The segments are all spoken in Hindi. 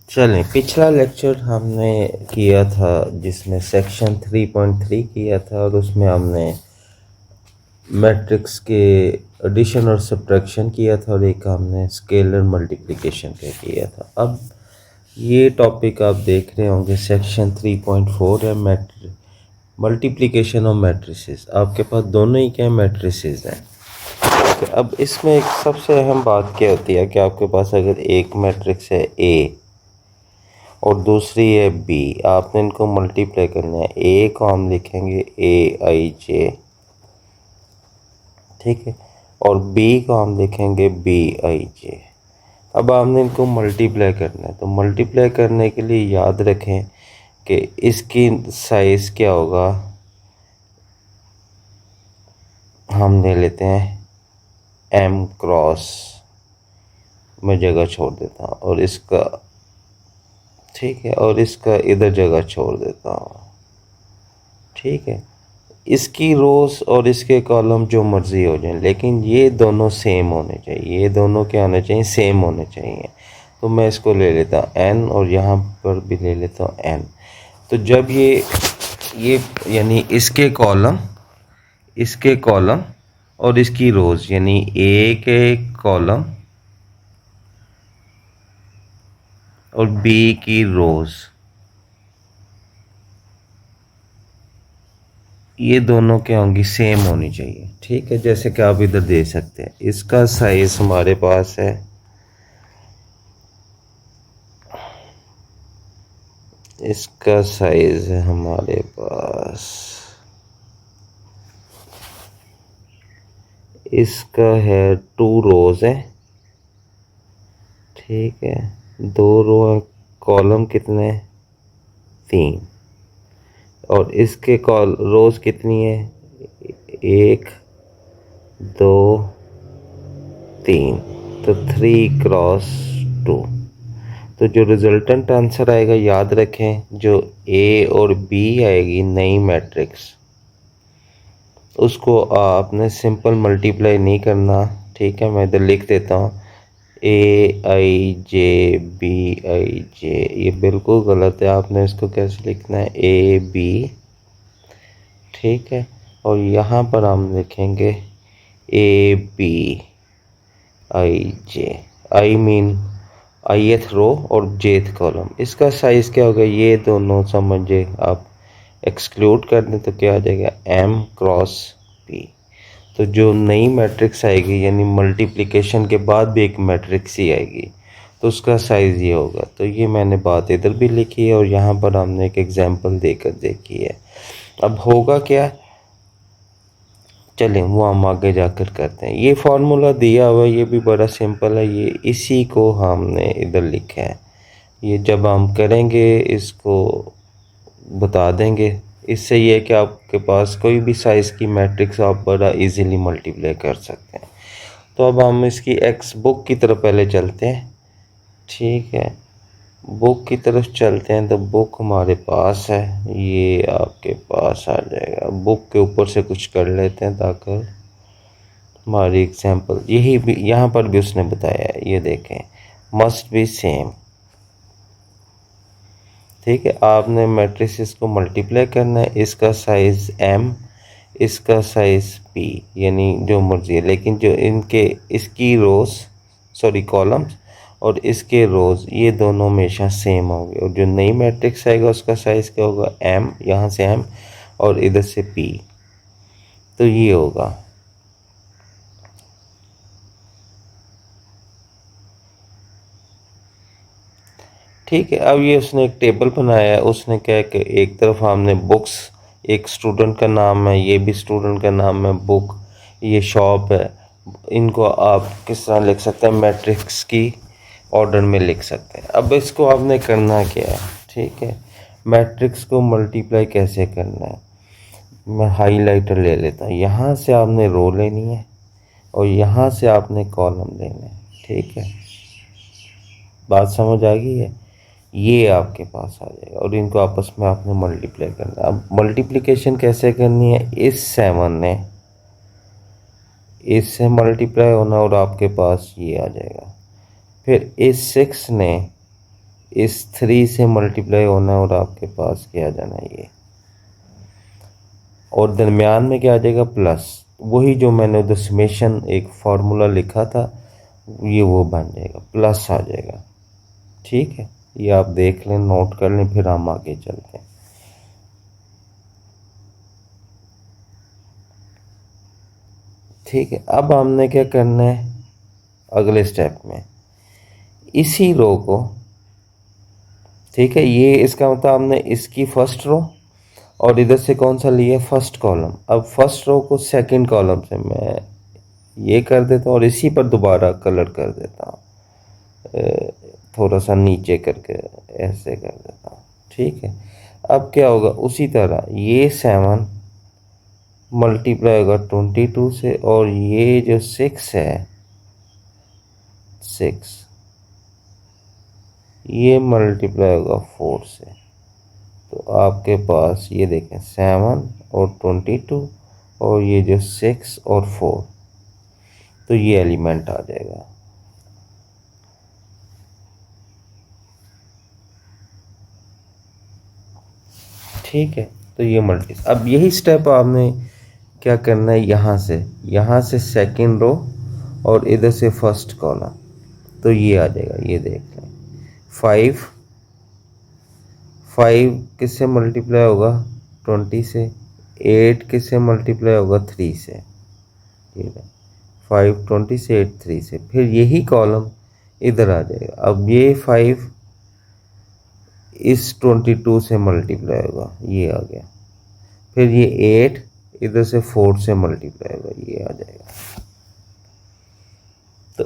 चलें, पिछला लेक्चर हमने किया था जिसमें सेक्शन 3.3 किया था और उसमें हमने मैट्रिक्स के एडिशन और सब्ट्रैक्शन किया था और एक हमने स्केलर मल्टीप्लिकेशन का किया था। अब ये टॉपिक आप देख रहे होंगे सेक्शन 3.4 है मल्टीप्लिकेशन ऑफ मैट्रिसेस। आपके पास दोनों ही क्या मैट्रिसेस हैं। तो अब इसमें एक सबसे अहम बात क्या होती है कि आपके पास अगर एक मैट्रिक्स है ए और दूसरी है बी, आपने इनको मल्टीप्लाई करना है। ए को हम लिखेंगे ए आई जे, ठीक है, और बी को हम लिखेंगे बी आई जे। अब आपने इनको मल्टीप्लाई करना है, तो मल्टीप्लाई करने के लिए याद रखें कि इसकी साइज़ क्या होगा। हम ले लेते हैं एम क्रॉस, मैं जगह छोड़ देता हूँ, और इसका ठीक है, और इसका इधर जगह छोड़ देता हूँ, ठीक है। इसकी रोज और इसके कॉलम जो मर्जी हो जाए, लेकिन ये दोनों सेम होने चाहिए। ये दोनों क्या होने चाहिए? सेम होने चाहिए। तो मैं इसको ले लेता हूँ एन और यहाँ पर भी ले लेता हूँ एन। तो जब ये यानी इसके कॉलम और इसकी रोज, यानी ए के कॉलम और बी की रोज, ये दोनों क्या होंगी? सेम होनी चाहिए, ठीक है। जैसे कि आप इधर दे सकते हैं, इसका साइज हमारे पास है, इसका साइज है हमारे पास, इसका है 2 रोज है, ठीक है। 2 रो, कॉलम कितने? 3, और इसके रोज कितनी है? 1 2 3, तो 3 क्रॉस 2। तो जो रिजल्टेंट आंसर आएगा, याद रखें, जो ए और बी आएगी नई मैट्रिक्स, उसको आपने सिंपल मल्टीप्लाई नहीं करना, ठीक है। मैं इधर लिख देता हूँ ए आई जे बी आई जे, ये बिल्कुल गलत है। आपने इसको कैसे लिखना है? ए बी, ठीक है, और यहाँ पर हम लिखेंगे A B I J, I mean ith row और जेथ कॉलम। इसका साइज क्या होगा? ये दोनों समझे आप एक्सक्लूड कर दें तो क्या आ जाएगा? M cross P. तो जो नई मैट्रिक्स आएगी, यानी मल्टीप्लिकेशन के बाद भी एक मैट्रिक्स ही आएगी, तो उसका साइज़ ये होगा। तो ये मैंने बात इधर भी लिखी है और यहाँ पर हमने एक एग्जांपल देकर देखी है। अब होगा क्या, चलें वो हम आगे जाकर करते हैं। ये फार्मूला दिया हुआ है, ये भी बड़ा सिंपल है। ये इसी को हमने इधर लिखा है। ये जब हम करेंगे इसको बता देंगे। इससे ये है कि आपके पास कोई भी साइज़ की मैट्रिक्स आप बड़ा इजीली मल्टीप्लाई कर सकते हैं। तो अब हम इसकी एक्स बुक की तरफ पहले चलते हैं, ठीक है। बुक की तरफ चलते हैं, तो बुक हमारे पास है, ये आपके पास आ जाएगा। बुक के ऊपर से कुछ कर लेते हैं ताकि हमारी एग्जाम्पल यही भी यहाँ पर भी उसने बताया है, ये देखें, मस्ट बी सेम, ठीक है। आपने मैट्रिसेस को मल्टीप्लाई करना है। इसका साइज़ m, इसका साइज़ p, यानी जो मर्जी है, लेकिन जो इसकी रोज, सॉरी कॉलम्स, और इसके रोज, ये दोनों हमेशा सेम होंगे। और जो नई मैट्रिक्स आएगा उसका साइज़ क्या होगा? m, यहाँ से m और इधर से p, तो ये होगा, ठीक है। अब ये उसने एक टेबल बनाया है। उसने क्या है कि एक तरफ हमने बुक्स, एक स्टूडेंट का नाम है, ये भी स्टूडेंट का नाम है, बुक, ये शॉप है। इनको आप किस तरह लिख सकते हैं? मैट्रिक्स की ऑर्डर में लिख सकते हैं। अब इसको आपने करना क्या है, ठीक है। मैट्रिक्स को मल्टीप्लाई कैसे करना है, मैं हाईलाइटर ले लेता हूँ। यहाँ से आपने रो लेनी है और यहाँ से आपने कॉलम लेना है, ठीक है। बात समझ आ गई है? ये आपके पास आ जाएगा और इनको आपस में आपने मल्टीप्लाई करना है। अब मल्टीप्लिकेशन कैसे करनी है? इस 7 ने इससे मल्टीप्लाई होना और आपके पास ये आ जाएगा। फिर इस 6 ने इस 3 से मल्टीप्लाई होना है और आपके पास क्या आ जाना है ये, और दरमियान में क्या आ जाएगा प्लस, वही जो मैंने उधर समेशन एक फार्मूला लिखा था ये वो बन जाएगा, प्लस आ जाएगा। ठीक है, ये आप देख लें, नोट कर लें, फिर हम आगे चलते हैं। ठीक है, अब हमने क्या करना है अगले स्टेप में, इसी रो को, ठीक है, ये इसका मतलब हमने इसकी फर्स्ट रो और इधर से कौन सा लिया फर्स्ट कॉलम। अब फर्स्ट रो को सेकंड कॉलम से मैं ये कर देता हूँ और इसी पर दोबारा कलर कर देता हूँ, थोड़ा सा नीचे करके ऐसे कर देता हूँ। ठीक है, अब क्या होगा उसी तरह ये 7 मल्टीप्लाई होगा 22 से, और ये जो 6 है 6 ये मल्टीप्लाई होगा 4 से। तो आपके पास ये देखें 7 और 22 और ये जो 6 और 4, तो ये एलिमेंट आ जाएगा। ठीक है, तो ये मल्टी, अब यही स्टेप आपने क्या करना है, यहाँ से सेकंड रो और इधर से फर्स्ट कॉलम, तो ये आ जाएगा। ये देख लें 5 किससे मल्टीप्लाई होगा 20 से, 8 किससे मल्टीप्लाई होगा 3 से, ठीक है 5 20 से 8 3 से, फिर यही कॉलम इधर आ जाएगा। अब ये 5 इस 22 से मल्टीप्लाई होगा, ये आ गया, फिर ये 8 इधर से 4 से मल्टीप्लाई होगा, ये आ जाएगा। तो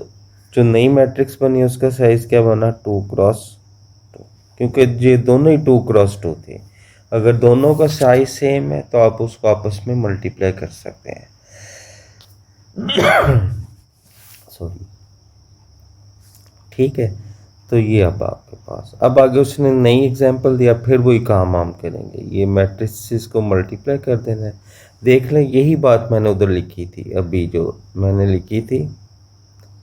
जो नई मैट्रिक्स बनी उसका साइज क्या बना 2 क्रॉस 2, क्योंकि ये दोनों ही 2 क्रॉस 2 थे। अगर दोनों का साइज सेम है तो आप उसको आपस में मल्टीप्लाई कर सकते हैं। सॉरी, ठीक है, तो ये अब आपके पास, अब आगे उसने नई एग्जांपल दिया, फिर वही काम हम करेंगे, ये मैट्रिसेस को मल्टीप्लाई कर देना है। देख लें यही बात मैंने उधर लिखी थी, अभी जो मैंने लिखी थी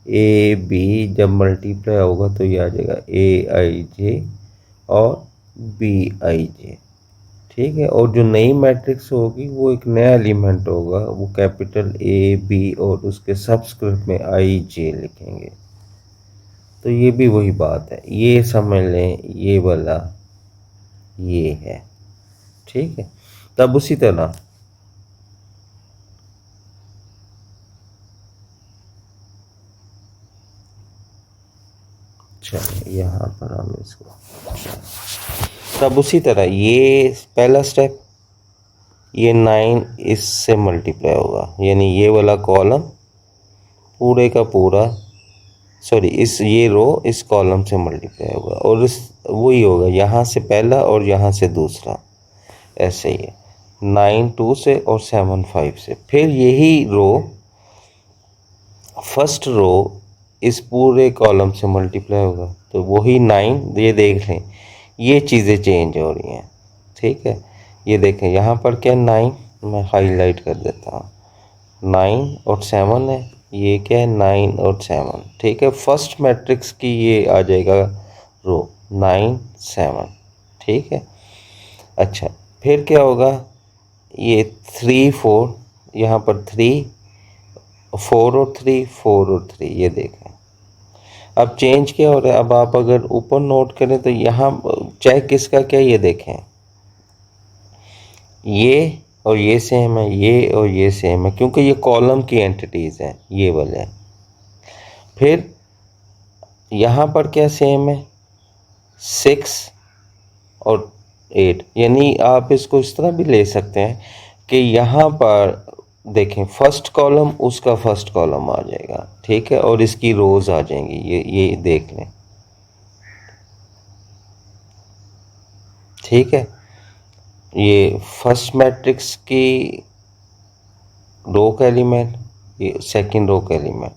ए बी जब मल्टीप्लाई होगा तो ये आ जाएगा AIJ और BIJ। ठीक है, और जो नई मैट्रिक्स होगी वो एक नया एलिमेंट होगा, वो कैपिटल AB और उसके सबस्क्रिप्ट में IJ लिखेंगे। तो ये भी वही बात है, ये समझ लें ये वाला ये है। ठीक है, तब उसी तरह चलिए यहाँ पर हम इसको, तब उसी तरह ये पहला स्टेप, ये 9 इससे मल्टीप्लाई होगा, यानी ये वाला कॉलम पूरे का पूरा, सॉरी इस ये रो इस कॉलम से मल्टीप्लाई होगा, और इस वही होगा यहाँ से पहला और यहाँ से दूसरा, ऐसे ही है 9 2 से और 7 5 से। फिर यही रो फर्स्ट रो इस पूरे कॉलम से मल्टीप्लाई होगा, तो वही 9, ये देख लें ये चीज़ें चेंज हो रही हैं। ठीक है, ये देखें यहाँ पर क्या 9, मैं हाईलाइट कर देता हूँ, 9 और 7 है, ये क्या है 9 और 7। ठीक है, फर्स्ट मैट्रिक्स की ये आ जाएगा रो 9 7। ठीक है, अच्छा फिर क्या होगा, ये 3 4, यहाँ पर 3 4 और 3 4 और 3, ये देखें अब चेंज क्या हो रहा है। अब आप अगर ऊपर नोट करें तो यहाँ चेक किसका क्या, ये देखें ये और ये सेम है, ये और ये सेम है, क्योंकि ये कॉलम की एंटिटीज़ हैं ये वाले। फिर यहाँ पर क्या सेम है 6 और 8, यानी आप इसको इस तरह भी ले सकते हैं कि यहाँ पर देखें फर्स्ट कॉलम उसका फर्स्ट कॉलम आ जाएगा। ठीक है, और इसकी रोज आ जाएंगी, ये देख लें। ठीक है, ये फर्स्ट मैट्रिक्स की रो का एलिमेंट, ये सेकंड रो का एलिमेंट,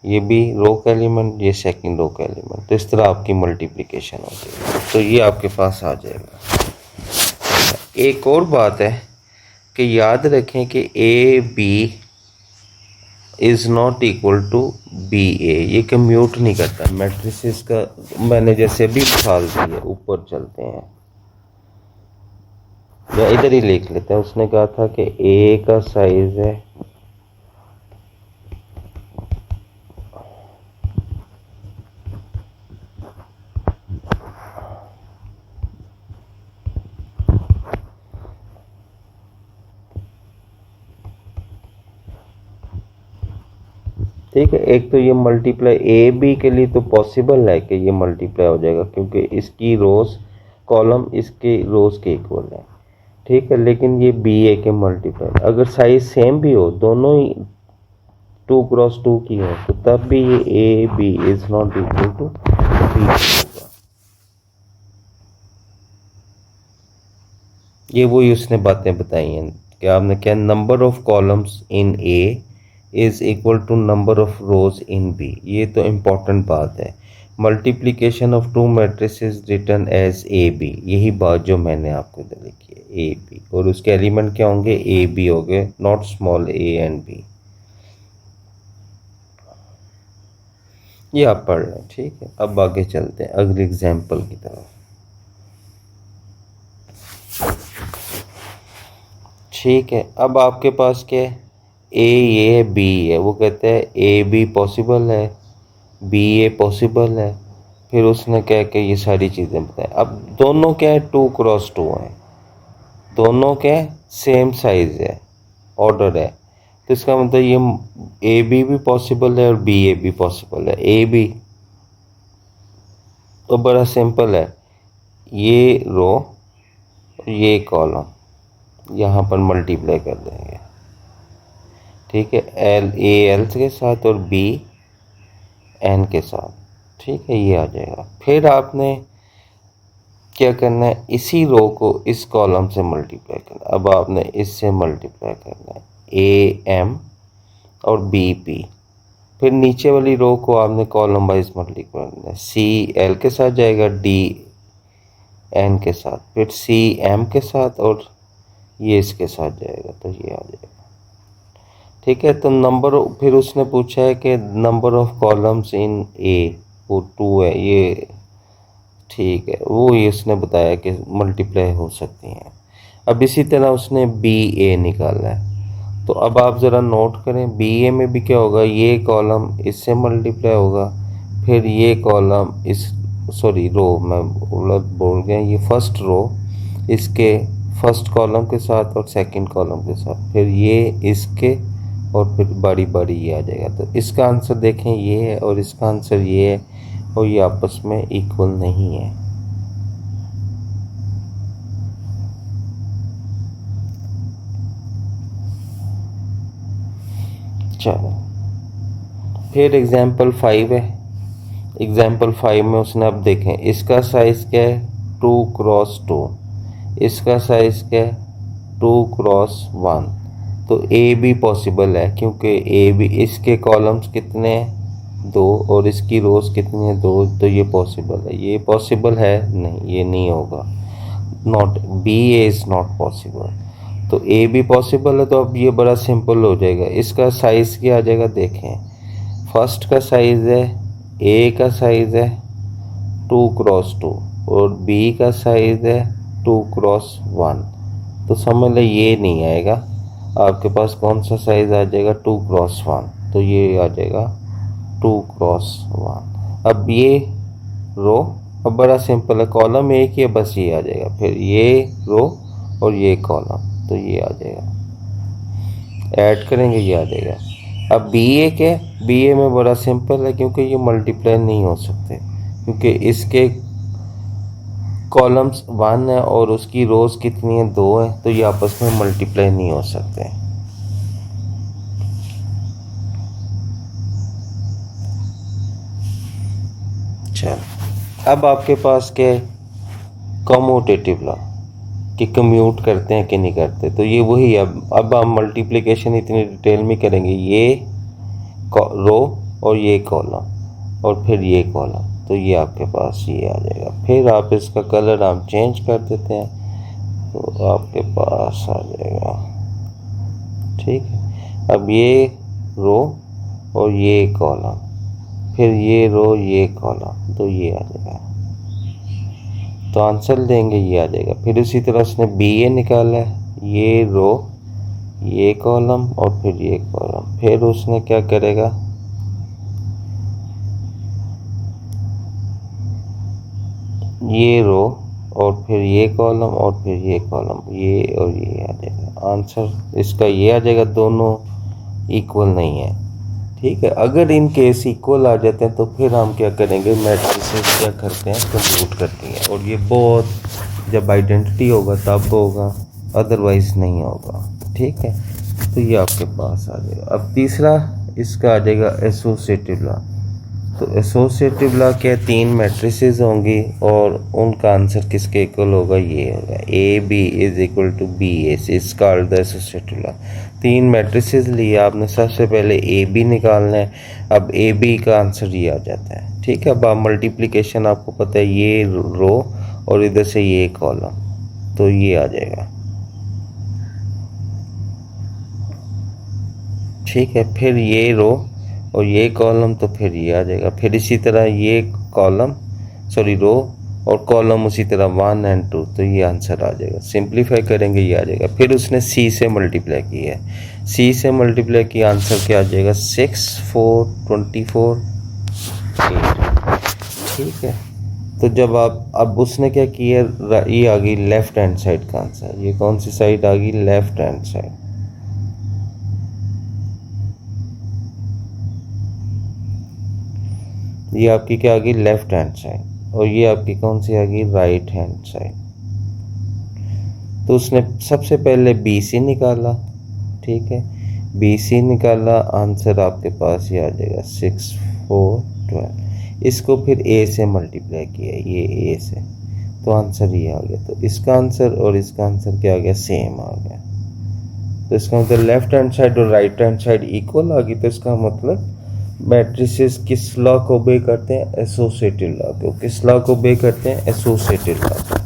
ये भी रो का एलिमेंट, ये सेकंड रो का एलिमेंट, तो इस तरह आपकी मल्टीप्लिकेशन हो जाएगी, तो ये आपके पास आ जाएगा। एक और बात है कि याद रखें कि A B is not equal to B A, ये कम्यूट नहीं करता मैट्रिसेस का। मैंने जैसे अभी मिसाल दी है, ऊपर चलते हैं या इधर ही लिख लेते हैं। उसने कहा था कि ए का साइज है ठीक है। एक तो ये मल्टीप्लाई ए बी के लिए तो पॉसिबल है कि ये मल्टीप्लाई हो जाएगा क्योंकि इसकी रोज कॉलम इसके रोज के इक्वल है, ठीक है। लेकिन ये बी ए के मल्टीप्लाई अगर साइज सेम भी हो, दोनों ही 2x2 की हो, तो तब भी ये A B is not equal to B होगा। ये वही उसने बातें बताई हैं कि आपने क्या, number of columns in A is equal to number of rows in B. ये तो इम्पोर्टेंट बात है। Multiplication of two matrices return as A B, यही बात जो मैंने आपको इधर लिखी है, ए बी, और उसके एलिमेंट क्या होंगे, ए बी हो गए, not small A and B. ये आप पढ़ लें, ठीक है। अब आगे चलते हैं अगले एग्जाम्पल की तरफ। ठीक है, अब आपके पास क्या है, ए ये है, बी है। वो कहते हैं ए बी पॉसिबल है, बी ए पॉसिबल है। फिर उसने क्या कि ये सारी चीज़ें बताएं। अब दोनों क्या है, 2x2 हैं, दोनों क्या है, सेम साइज है, ऑर्डर है। तो इसका मतलब ये ए बी भी पॉसिबल है और बी ए भी पॉसिबल है। ए बी तो बड़ा सिंपल है, ये रो ये कॉलम यहाँ पर मल्टीप्लाई कर देंगे, ठीक है, एल ए एल के साथ और बी एन के साथ, ठीक है, ये आ जाएगा। फिर आपने क्या करना है, इसी रो को इस कॉलम से मल्टीप्लाई करना। अब आपने इससे मल्टीप्लाई करना है, ए एम और बी पी। फिर नीचे वाली रो को आपने कॉलम वाइज मल्टीप्लाई करना है, सी एल के साथ जाएगा, डी एन के साथ, फिर सी एम के साथ, और ये इसके साथ जाएगा, तो ये आ जाएगा, ठीक है। तो नंबर, फिर उसने पूछा है कि नंबर ऑफ कॉलम्स इन ए, वो 2 है, ये ठीक है, वो ये उसने बताया कि मल्टीप्लाई हो सकती हैं। अब इसी तरह उसने बी ए निकाला है, तो अब आप ज़रा नोट करें, बी ए में भी क्या होगा, ये कॉलम इससे मल्टीप्लाई होगा, फिर ये कॉलम इस, सॉरी रो मैं उलट बोल गया, ये फर्स्ट रो इसके फर्स्ट कॉलम के साथ और सेकंड कॉलम के साथ, फिर ये इसके, और फिर बारी बारी ये आ जाएगा। तो इसका आंसर देखें ये है और इसका आंसर ये है, और ये आपस में इक्वल नहीं है। चलो, फिर एग्जाम्पल 5 है। एग्जाम्पल 5 में उसने, अब देखें, इसका साइज क्या है, 2x2, इसका साइज क्या है, 2x1। तो ए बी पॉसिबल है क्योंकि ए बी, इसके कॉलम्स कितने हैं, 2, और इसकी रोज कितनी है, 2, तो ये पॉसिबल है। ये पॉसिबल है नहीं, ये नहीं होगा, not, B A is not possible. तो ए भी पॉसिबल है, तो अब ये बड़ा सिंपल हो जाएगा। इसका साइज़ क्या आ जाएगा, देखें, फर्स्ट का साइज़ है, ए का साइज़ है 2x2 और बी का साइज़ है 2x1। तो समझ लें ये नहीं आएगा, आपके पास कौन सा साइज़ आ जाएगा, 2x1, तो ये आ जाएगा 2x1। अब ये रो, अब बड़ा सिंपल है, कॉलम एक ही है, बस ये आ जाएगा, फिर ये रो और ये कॉलम, तो ये आ जाएगा, ऐड करेंगे ये आ जाएगा। अब बी ए के, बी ए में बड़ा सिंपल है क्योंकि ये मल्टीप्लाई नहीं हो सकते, क्योंकि इसके कॉलम्स 1 है और उसकी रोज कितनी है, 2 है, तो ये आपस में मल्टीप्लाई नहीं हो सकते। चल, अब आपके पास क्या है, कम्यूटेटिव लॉ, कि कम्यूट करते हैं कि नहीं करते। तो ये वही, अब हम मल्टीप्लिकेशन इतनी डिटेल में करेंगे, ये रो और ये कॉलम और फिर ये कॉलम, तो ये आपके पास ये आ जाएगा। फिर आप इसका कलर आप चेंज कर देते हैं, तो आपके पास आ जाएगा, ठीक है। अब ये रो और ये कॉलम, फिर ये रो ये कॉलम, तो ये आ जाएगा। तो आंसर देंगे ये आ जाएगा। फिर उसी तरह उसने बी ए निकाला है, ये रो ये कॉलम और फिर ये कॉलम। फिर उसने क्या करेगा, ये रो और फिर ये कॉलम और फिर ये कॉलम, ये और ये आ जाएगा। आंसर इसका ये आ जाएगा। दोनों इक्वल नहीं है, ठीक है। अगर इन केस इक्वल आ जाते हैं तो फिर हम क्या करेंगे, मैट्रिसेस क्या करते हैं, कंप्यूट करती हैं। और ये बहुत जब आइडेंटिटी होगा तब होगा, अदरवाइज नहीं होगा, ठीक है। तो ये आपके पास आ जाएगा। अब तीसरा इसका आ जाएगा एसोसिएटिव लॉ। तो एसोसिएटिव लॉ क्या है, 3 मैट्रिसेस होंगी और उनका आंसर किसके इक्वल होगा, ये होगा A B is equal to B A, is called the associative law. 3 matrices लिए आपने, सबसे पहले ए बी निकालना है। अब ए बी का आंसर ये आ जाता है, ठीक है। अब आप मल्टीप्लिकेशन आपको पता है, ये रो और इधर से ये कॉलम, तो ये आ जाएगा, ठीक है। फिर ये रो और ये कॉलम, तो फिर ये आ जाएगा। फिर इसी तरह ये कॉलम रो और कॉलम उसी तरह 1 और 2, तो ये आंसर आ जाएगा। सिंप्लीफाई करेंगे ये आ जाएगा। फिर उसने सी से मल्टीप्लाई किया है, सी से मल्टीप्लाई किया, आंसर क्या आ जाएगा 6 4 24 8, ठीक है। तो जब आप, अब उसने क्या किया, ये आ गई लेफ्ट हैंड साइड का आंसर। ये कौन सी साइड आ गई, लेफ्ट हैंड साइड। ये आपकी क्या आ गई, लेफ्ट हैंड साइड। और ये आपकी कौन सी आ गई, राइट हैंड साइड। तो उसने सबसे पहले बी सी निकाला, ठीक है। बी सी निकाला, आंसर आपके पास ये आ जाएगा 6 4 12। इसको फिर ए से मल्टीप्लाई किया, ये ए से, तो आंसर ये आ गया। तो इसका आंसर और इसका आंसर क्या आ गया, सेम आ गया। तो इसका मतलब लेफ्ट हैंड साइड और राइट हैंड साइड इक्वल आ गई। तो इसका मतलब मैट्रिसेस किस लॉ को ओबे करते हैं, एसोसिएटिव लॉ को। किस लॉ को ओबे करते हैं, एसोसिएटिव लॉ को।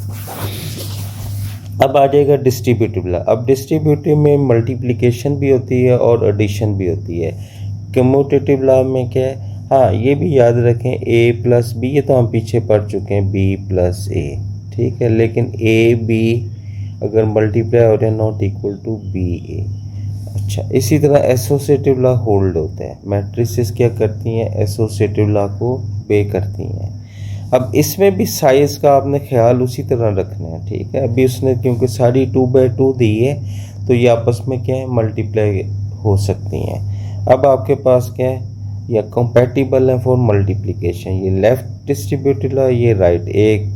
अब आ जाएगा डिस्ट्रीब्यूटिव लॉ। अब डिस्ट्रीब्यूटिव में मल्टीप्लिकेशन भी होती है और एडिशन भी होती है। कम्यूटेटिव लॉ में क्या है, हाँ ये भी याद रखें, ए प्लस बी, ये तो हम पीछे पढ़ चुके हैं, बी प्लस ए, ठीक है। लेकिन ए बी अगर मल्टीप्लाई हो रहे हैं, नॉट इक्वल टू बी ए। अच्छा, इसी तरह एसोसिएटिव लॉ होल्ड होते हैं। मैट्रिसेस क्या करती हैं, एसोसिएटिव लॉ को पे करती हैं। अब इसमें भी साइज का आपने ख्याल उसी तरह रखना है, ठीक है। अभी उसने क्योंकि सारी 2/2 दी है, तो ये आपस में क्या है, मल्टीप्लाई हो सकती हैं। अब आपके पास क्या है, या कंपैटिबल है फॉर मल्टीप्लिकेशन। ये लेफ्ट डिस्ट्रीब्यूटिव लॉ, ये राइट। एक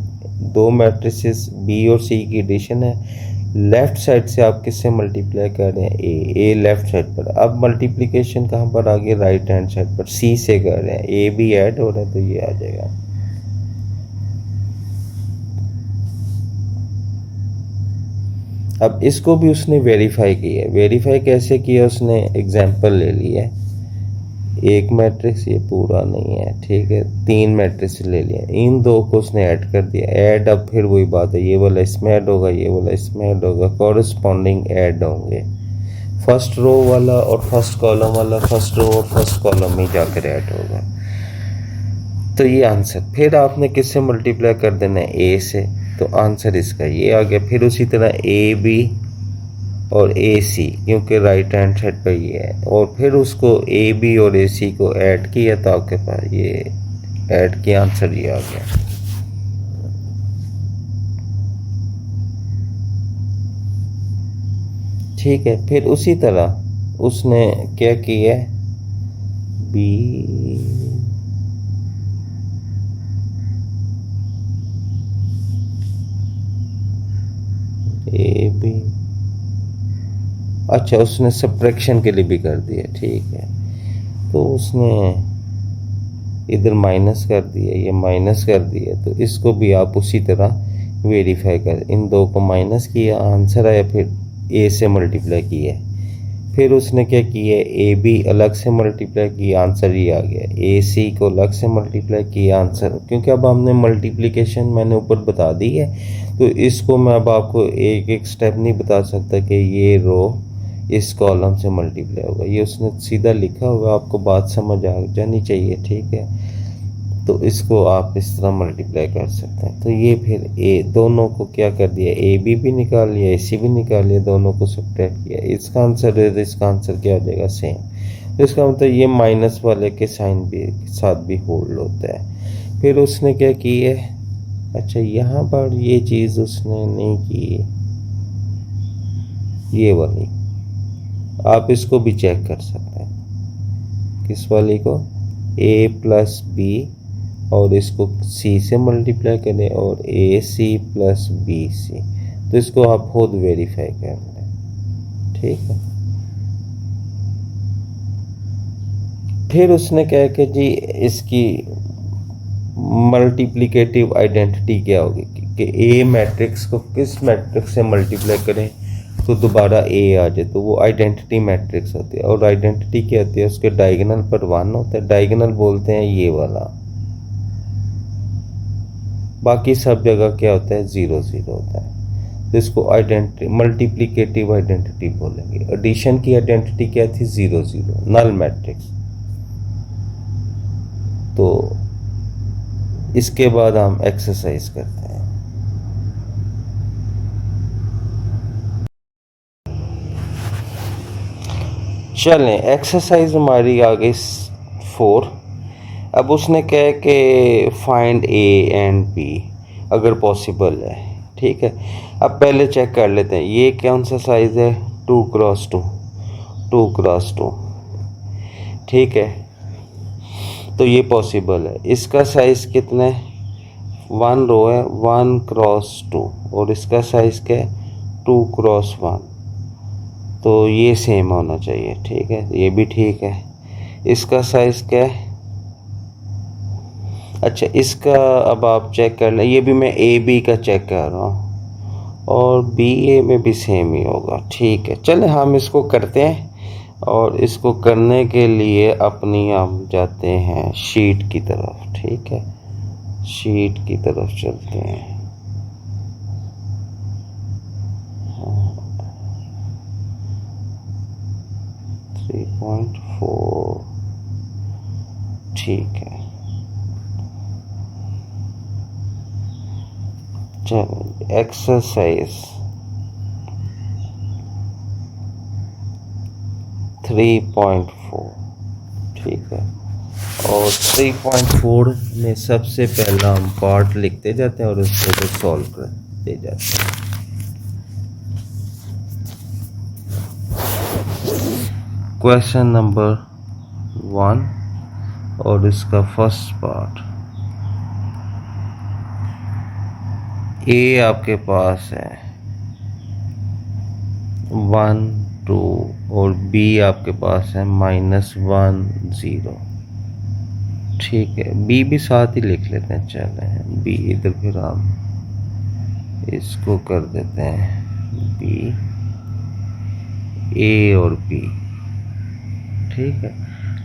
2 मैट्रिसेस बी और सी की एडिशन है, लेफ्ट साइड से आप किससे मल्टीप्लाई कर रहे हैं, ए लेफ्ट साइड पर। अब मल्टीप्लिकेशन कहाँ पर आ गई, राइट हैंड साइड पर, सी से कर रहे हैं, ए भी ऐड हो रहा है, तो ये आ जाएगा। अब इसको भी उसने वेरीफाई किया है। वेरीफाई कैसे किया, उसने एग्जांपल ले लिया है। एक मैट्रिक्स, ये पूरा नहीं है, ठीक है, 3 मैट्रिक्स ले लिया, इन 2 को उसने ऐड कर दिया। ऐड, अब फिर वही बात है, ये वाला इसमें ऐड होगा, ये वाला इसमें ऐड होगा, कॉरस्पॉन्डिंग ऐड होंगे। फर्स्ट रो वाला और फर्स्ट कॉलम वाला, फर्स्ट रो और फर्स्ट कॉलम में जाकर ऐड होगा। तो ये आंसर फिर आपने किससे मल्टीप्लाई कर देना है, ए से, तो आंसर इसका ये आ गया। फिर उसी तरह ए बी और ए सी, क्योंकि राइट हैंड साइड पर ये है, और फिर उसको ए बी और ए सी को ऐड किया, तो आपके पास ये ऐड किया, आंसर ये आ गया। ठीक है। फिर उसी तरह उसने क्या किया, बी ए बी, अच्छा उसने सब्ट्रैक्शन के लिए भी कर दिया, ठीक है। तो उसने इधर माइनस कर दिया, ये माइनस कर दिया, तो इसको भी आप उसी तरह वेरीफाई कर, इन 2 को माइनस किया, आंसर आया। फिर ए से मल्टीप्लाई किया, फिर उसने क्या किया, ए बी अलग से मल्टीप्लाई किया, आंसर ये आ गया। ए सी को अलग से मल्टीप्लाई किया, आंसर, क्योंकि अब हमने मल्टीप्लिकेशन मैंने ऊपर बता दी है, तो इसको मैं अब आपको एक एक स्टेप नहीं बता सकता कि ये रो इस कॉलम से मल्टीप्लाई होगा। ये उसने सीधा लिखा हुआ, आपको बात समझ आ जानी चाहिए, ठीक है। तो इसको आप इस तरह मल्टीप्लाई कर सकते हैं। तो ये फिर ए दोनों को क्या कर दिया, ए बी भी निकाल लिया, ए सी भी निकाल लिया, दोनों को सब्ट्रैक्ट किया। इसका आंसर है, इसका आंसर क्या हो जाएगा, सेम। तो इसका मतलब ये माइनस वाले के साइन भी साथ भी होल्ड होता है। फिर उसने क्या की है, अच्छा यहाँ पर ये चीज़ उसने नहीं की, ये वाली आप इसको भी चेक कर सकते हैं। किस वाली को, ए प्लस बी और इसको सी से मल्टीप्लाई करें और ए सी प्लस बी सी, तो इसको आप खुद वेरीफाई कर लें, ठीक है। फिर उसने कहा कि जी इसकी मल्टीप्लिकेटिव आइडेंटिटी क्या होगी कि ए मैट्रिक्स को किस मैट्रिक्स से मल्टीप्लाई करें तो दोबारा ए आ जाए, तो वो आइडेंटिटी मैट्रिक्स होती है। और आइडेंटिटी क्या होती है, उसके डायगोनल पर 1 होता है, डायगोनल बोलते हैं ये वाला, बाकी सब जगह क्या होता है 0 0 होता है। तो इसको आइडेंटिटी मल्टीप्लिकेटिव आइडेंटिटी बोलेंगे। एडिशन की आइडेंटिटी क्या थी, 0 0 नल मैट्रिक्स। तो इसके बाद हम एक्सरसाइज करते हैं। चलें, एक्सरसाइज हमारी आ गई 4। अब उसने कहा कि फाइंड ए एंड बी अगर पॉसिबल है, ठीक है। अब पहले चेक कर लेते हैं ये कौन सा साइज़ है, 2 क्रॉस 2, 2 क्रॉस 2, ठीक है। तो ये पॉसिबल है। इसका साइज़ कितना है, 1 रो है, 1 क्रॉस 2, और इसका साइज़ क्या है, 2 क्रॉस 1, तो ये सेम होना चाहिए, ठीक है। ये भी ठीक है। इसका साइज़ क्या है, अच्छा इसका अब आप चेक कर लें, ये भी मैं ए बी का चेक कर रहा हूँ और बी ए में भी सेम ही होगा, ठीक है। चलें हम इसको करते हैं, और इसको करने के लिए अपनी हम जाते हैं शीट की तरफ, ठीक है। शीट की तरफ चलते हैं। 3.4, ठीक है। चलो एक्सरसाइज 3.4, ठीक है। और 3.4 में सबसे पहला हम पार्ट लिखते जाते हैं और उसको तो सॉल्व करते जाते हैं। क्वेश्चन नंबर 1 और इसका फर्स्ट पार्ट, ए आपके पास है 1 2 और बी आपके पास है -1 0, ठीक है। बी भी साथ ही लिख लेते हैं, चलें बी इधर, फिर हम इसको कर देते हैं बी, ए और बी, ठीक है।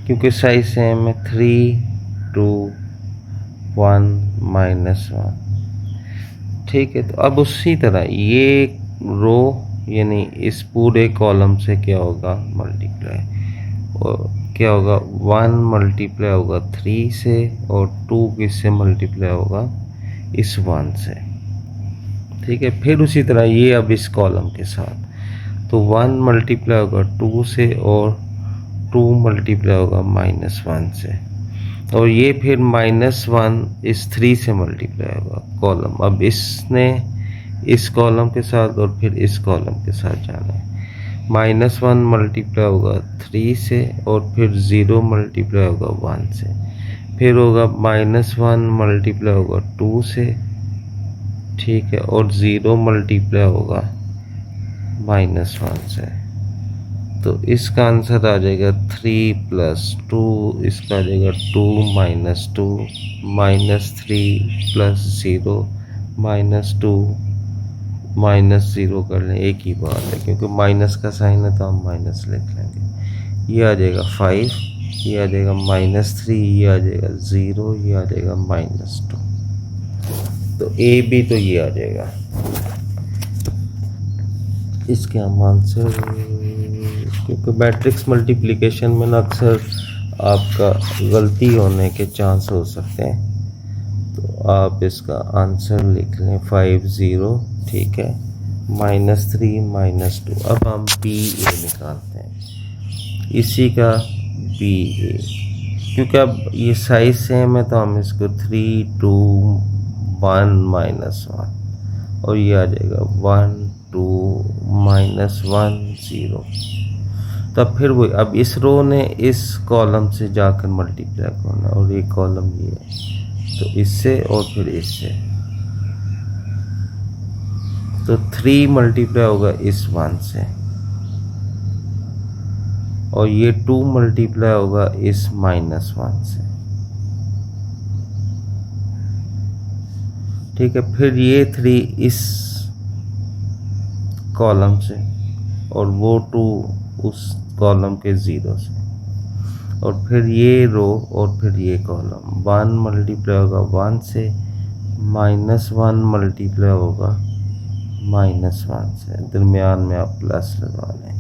क्योंकि साइज सेम है, 3 2 1 -1, ठीक है। तो अब उसी तरह ये रो यानी इस पूरे कॉलम से क्या होगा मल्टीप्लाई, और क्या होगा 1 मल्टीप्लाई होगा 3 से, और 2 किससे मल्टीप्लाई होगा, इस 1 से, ठीक है। फिर उसी तरह ये अब इस कॉलम के साथ, तो 1 मल्टीप्लाई होगा 2 से, और 2 मल्टीप्लाई होगा -1 से, और ये फिर -1 इस 3 से मल्टीप्लाई होगा कॉलम। अब इसने इस कॉलम के साथ और फिर इस कॉलम के साथ जाना है। -1 मल्टीप्लाई होगा 3 से, और फिर 0 मल्टीप्लाई होगा 1 से, फिर होगा -1 मल्टीप्लाई होगा 2 से, ठीक है, और 0 मल्टीप्लाई होगा -1 से। तो इसका आंसर आ जाएगा 3 + 2, इसका आ जाएगा 2 - 2 -3 + 0 -2 -0 कर लें, एक ही बात है, क्योंकि माइनस का साइन है तो हम माइनस लिख लेंगे। ये आ जाएगा 5, ये आ जाएगा -3, ये आ जाएगा 0, ये आ जाएगा -2। तो ए बी तो ये आ जाएगा। इसके हम आंसर क्योंकि मैट्रिक्स मल्टीप्लिकेशन में ना अक्सर आपका गलती होने के चांस हो सकते हैं। तो आप इसका आंसर लिख लें 50, ठीक है, -3 -2। अब हम बी ए निकालते हैं, इसी का बी ए, क्योंकि अब ये साइज सेम है तो हम इसको 3 2 1 -1 और ये आ जाएगा 1 2 -1 0। तब फिर वही, अब इस रो ने इस कॉलम से जाकर मल्टीप्लाई करना और ये कॉलम ये है, तो इससे और फिर इससे, तो 3 मल्टीप्लाई होगा इस 1 से और ये 2 मल्टीप्लाई होगा इस -1 से, ठीक है। फिर ये 3 इस कॉलम से और वो 2 उस कॉलम के 0 से, और फिर ये रो और फिर ये कॉलम, 1 मल्टीप्लाई होगा 1 से, -1 मल्टीप्लाई होगा -1 से, दरमियान में आप प्लस लगा लें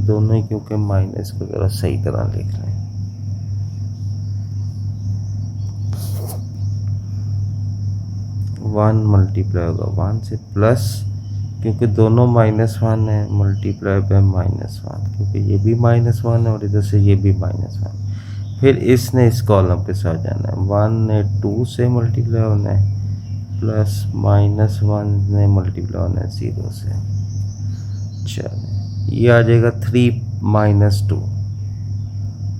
दोनों ही, क्योंकि माइनस को जरा सही तरह लिख लें। वन मल्टीप्लाई होगा 1 से, प्लस क्योंकि दोनों -1 है, मल्टीप्लाई बाय -1, क्योंकि ये भी -1 है और इधर से ये भी -1। फिर इसने इस कॉलम के साथ जाना है, 1 ने 2 से मल्टीप्लाई होना है, प्लस -1 ने मल्टीप्लाई होना है 0 से। चलिए ये आ जाएगा 3 -2,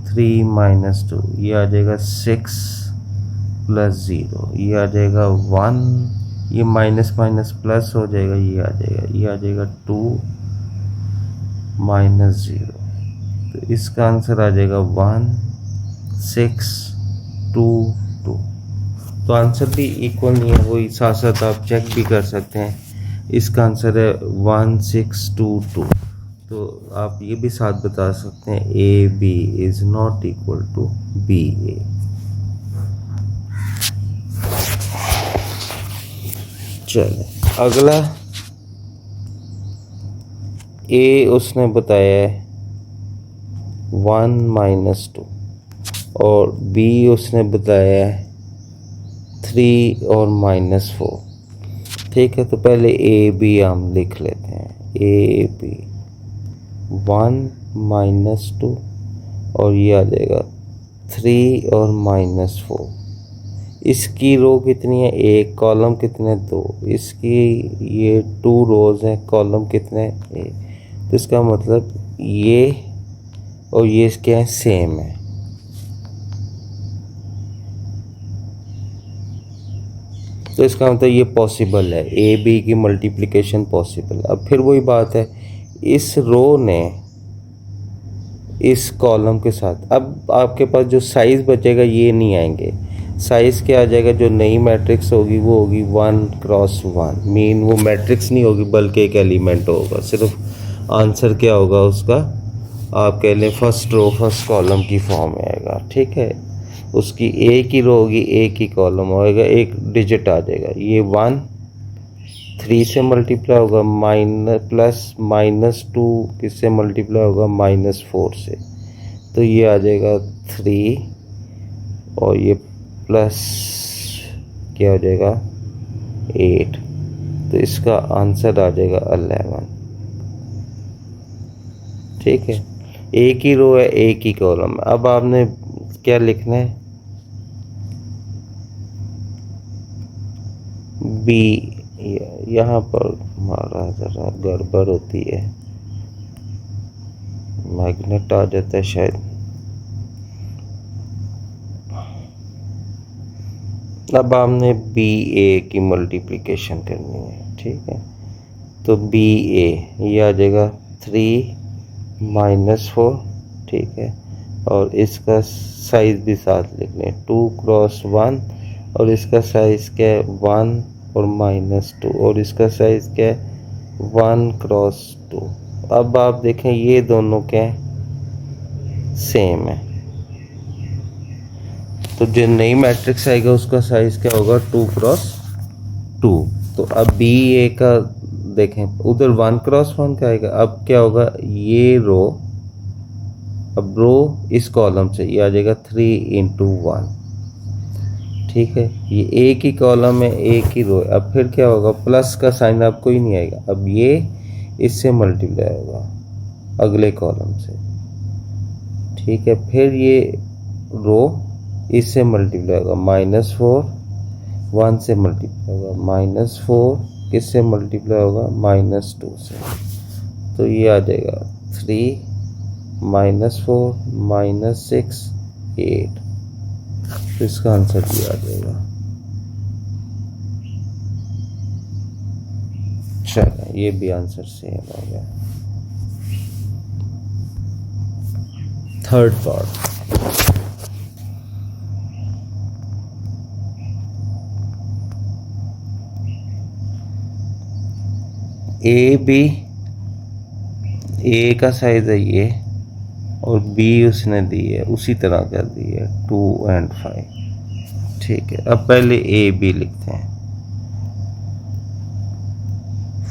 3 -2, ये आ जाएगा 6 + 0, ये आ जाएगा 1, ये माइनस माइनस प्लस हो जाएगा, ये आ जाएगा 2 -0, तो इसका आंसर आ जाएगा 1 6 2 2। तो आंसर भी इक्वल नहीं है, वही साथ साथ आप चेक भी कर सकते हैं। इसका आंसर है 1 6 2 2। तो आप ये भी साथ बता सकते हैं A B is not equal to B A. चले अगला, ए उसने बताया है 1 -2 और बी उसने बताया है 3 और -4, ठीक है। तो पहले ए बी हम लिख लेते हैं, ए बी 1 -2 और ये आ जाएगा 3 और -4। इसकी रो कितनी है, एक, कॉलम कितने, 2। इसकी ये 2 रोज हैं, कॉलम कितने, एक। तो इसका मतलब ये और ये इसके हैं सेम है, तो इसका मतलब ये पॉसिबल है, ए बी की मल्टीप्लिकेशन पॉसिबल। अब फिर वही बात है, इस रो ने इस कॉलम के साथ, अब आपके पास जो साइज बचेगा ये नहीं आएंगे, साइज क्या आ जाएगा, जो नई मैट्रिक्स होगी वो होगी 1 क्रॉस 1, मीन वो मैट्रिक्स नहीं होगी बल्कि एक एलिमेंट होगा। सिर्फ आंसर क्या होगा उसका, आप कह लें फर्स्ट रो फर्स्ट कॉलम की फॉर्म में आएगा, ठीक है। उसकी एक ही रो होगी, एक ही कॉलम होएगा, एक डिजिट आ जाएगा। ये 1 3 से मल्टीप्लाई होगा, प्लस -2 किससे मल्टीप्लाई होगा, -4 से, तो ये आ जाएगा 3 और ये प्लस क्या हो जाएगा 8, तो इसका आंसर आ जाएगा 11, ठीक है। एक ही रो है, एक ही कॉलम है। अब आपने क्या लिखना है, बी, यहाँ पर हमारा ज़रा गड़बड़ होती है, मैग्नेट आ जाता है शायद। अब हमने बी ए की मल्टीप्लिकेशन करनी है, ठीक है। तो बी ए ये आ जाएगा 3 -4, ठीक है, और इसका साइज भी साथ लिख लें 2 क्रॉस 1, और इसका साइज क्या है 1 और -2, और इसका साइज क्या है 1 क्रॉस 2। अब आप देखें ये दोनों क्या है, सेम है, तो जो नई मैट्रिक्स आएगा उसका साइज क्या होगा 2 क्रॉस 2। तो अब बी ए का देखें उधर 1 क्रॉस 1 का आएगा। अब क्या होगा, ये रो, अब रो इस कॉलम से ये आ जाएगा 3 इंटू 1, ठीक है। ये एक ही कॉलम है, एक ही रो है। अब फिर क्या होगा, प्लस का साइन आपको ही नहीं आएगा, अब ये इससे मल्टीप्लाई होगा अगले कॉलम से, ठीक है। फिर ये रो इससे मल्टीप्लाई होगा, -4 1 से मल्टीप्लाई होगा, -4 किससे मल्टीप्लाई होगा, -2 से। तो ये आ जाएगा 3 -4 -6 8। तो इसका आंसर भी आ जाएगा। चलो ये भी आंसर सेम हो गया। थर्ड पार्ट, ए का साइज है ये, और बी उसने दी है उसी तरह कर दी है 2 और 5, ठीक है। अब पहले ए बी लिखते हैं।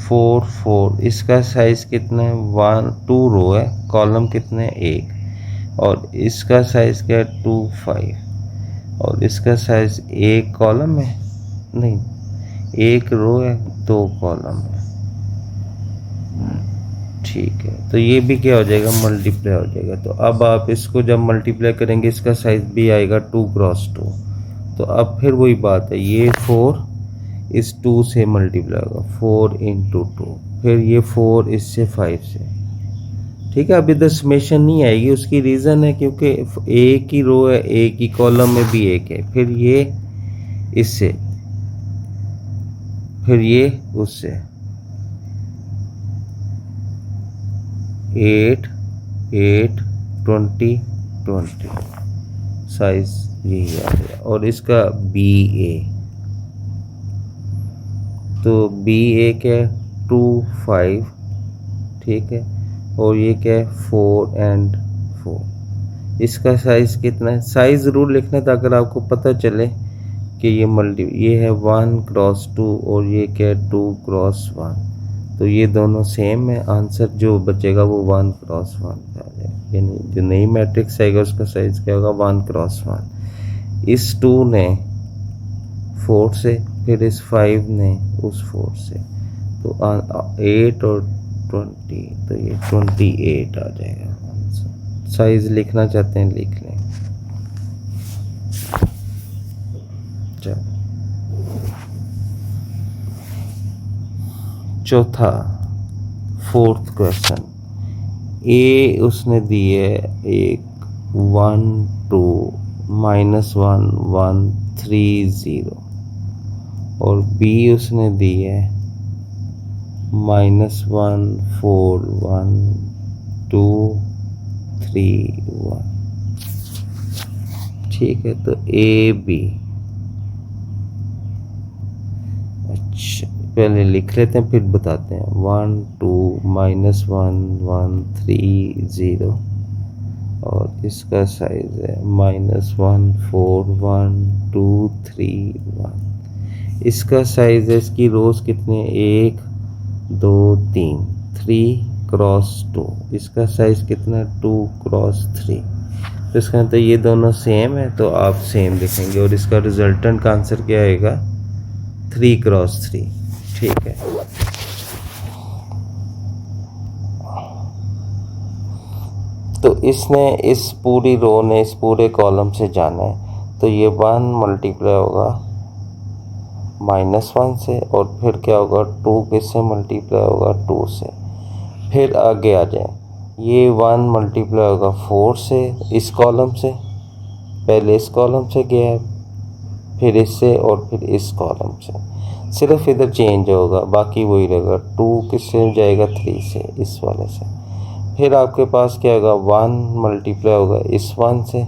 4 4, इसका साइज कितना है, 1 2 रो है, कॉलम कितने हैं, 1, और इसका साइज क्या है 2 5, और इसका साइज एक कॉलम है, नहीं एक रो है 2 कॉलम है, ठीक है। तो ये भी क्या हो जाएगा, मल्टीप्लाई हो जाएगा। तो अब आप इसको जब मल्टीप्लाई करेंगे इसका साइज भी आएगा 2 क्रॉस 2। तो अब फिर वही बात है, ये 4 इस 2 से मल्टीप्लाई होगा, 4 इंटू 2, फिर ये 4 इससे 5 से, ठीक है। अब इधर समेशन नहीं आएगी, उसकी रीज़न है क्योंकि एक ही रो है, एक ही कॉलम में भी एक है, फिर ये इससे, फिर ये उससे, 8 8 20 20, साइज यही आ गया। और इसका बी ए, तो बी ए क्या है 2 5, ठीक है, और ये क्या है 4 और 4। इसका साइज कितना है, साइज ज़रूर लिखना था अगर आपको पता चले कि ये है 1 क्रॉस 2 और ये क्या है 2 क्रॉस 1। तो ये दोनों सेम है, आंसर जो बचेगा वो 1 क्रॉस 1 का आ जाएगा, यानी जो नई मैट्रिक्स आएगा उसका साइज क्या होगा 1 क्रॉस 1। इस 2 ने 4 से, फिर इस 5 ने उस 4 से, तो 8 और 20, तो ये 28 आ जाएगा आंसर। साइज लिखना चाहते हैं लिख लें। चलो चौथा, फोर्थ क्वेश्चन, ए उसने दी है एक 1 2 -1 1 3 0, और बी उसने दी है -1 4 1 2 3 1, ठीक है। तो ए बी, अच्छा पहले लिख लेते हैं फिर बताते हैं। 1 2 -1 1 3 0, और इसका साइज है -1 4 1 2 3 1। इसका साइज है, इसकी रोज कितने, 1 2 3, 3 क्रॉस 2। इसका साइज कितना है 2 क्रॉस 3। तो इसका मतलब ये दोनों सेम है, तो आप सेम लिखेंगे, और इसका रिजल्टेंट का आंसर क्या आएगा 3 क्रॉस 3, ठीक है। तो इसने इस पूरी रो ने इस पूरे कॉलम से जाना है, तो ये 1 मल्टीप्लाई होगा -1 से, और फिर क्या होगा 2 किससे मल्टीप्लाई होगा 2 से। फिर आगे आ जाए, ये 1 मल्टीप्लाई होगा 4 से इस कॉलम से, पहले इस कॉलम से गया है, फिर इससे, और फिर इस कॉलम से, सिर्फ इधर चेंज होगा, बाकी वही रहेगा। 2 किससे जाएगा 3 से, इस वाले से। फिर आपके पास क्या होगा 1 मल्टीप्लाई होगा इस 1 से,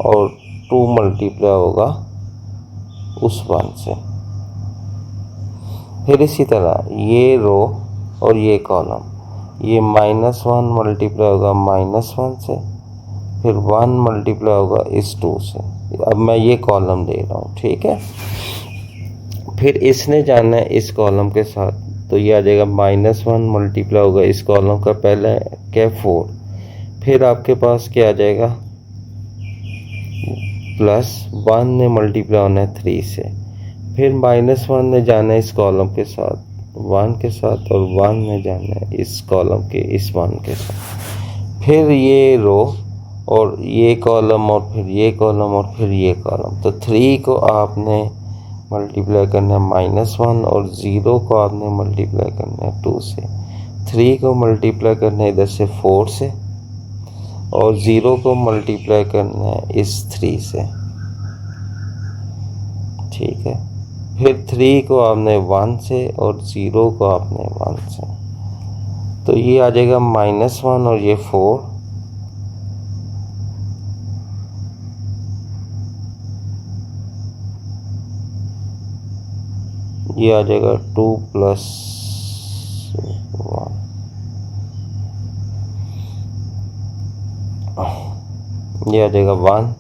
और 2 मल्टीप्लाई होगा उस 1 से। फिर इसी तरह ये रो और ये कॉलम, ये -1 मल्टीप्लाई होगा -1 से, फिर 1 मल्टीप्लाई होगा इस 2 से। अब मैं ये कॉलम दे रहा हूँ, ठीक है। फिर इसने जाना है इस कॉलम के साथ, तो ये आ जाएगा -1 मल्टीप्लाई होगा इस कॉलम का पहले क्या 4, फिर आपके पास क्या आ जाएगा +1 ने मल्टीप्लाई होना है 3 से, फिर -1 ने जाना है इस कॉलम के साथ 1 के साथ और 1 ने जाना है इस कॉलम के इस 1 के साथ, फिर ये रो और ये कॉलम और फिर ये कॉलम और फिर ये कॉलम। तो 3 को आपने मल्टीप्लाई करना है -1 और 0 को आपने मल्टीप्लाई करना है 2 से, 3 को मल्टीप्लाई करना है इधर से 4 से और 0 को मल्टीप्लाई करना है इस 3 से, ठीक है। फिर 3 को आपने 1 से और 0 को आपने 1 से, तो ये आ जाएगा -1 और ये 4, ये आ जाएगा 2 + 1, ये आ जाएगा 1,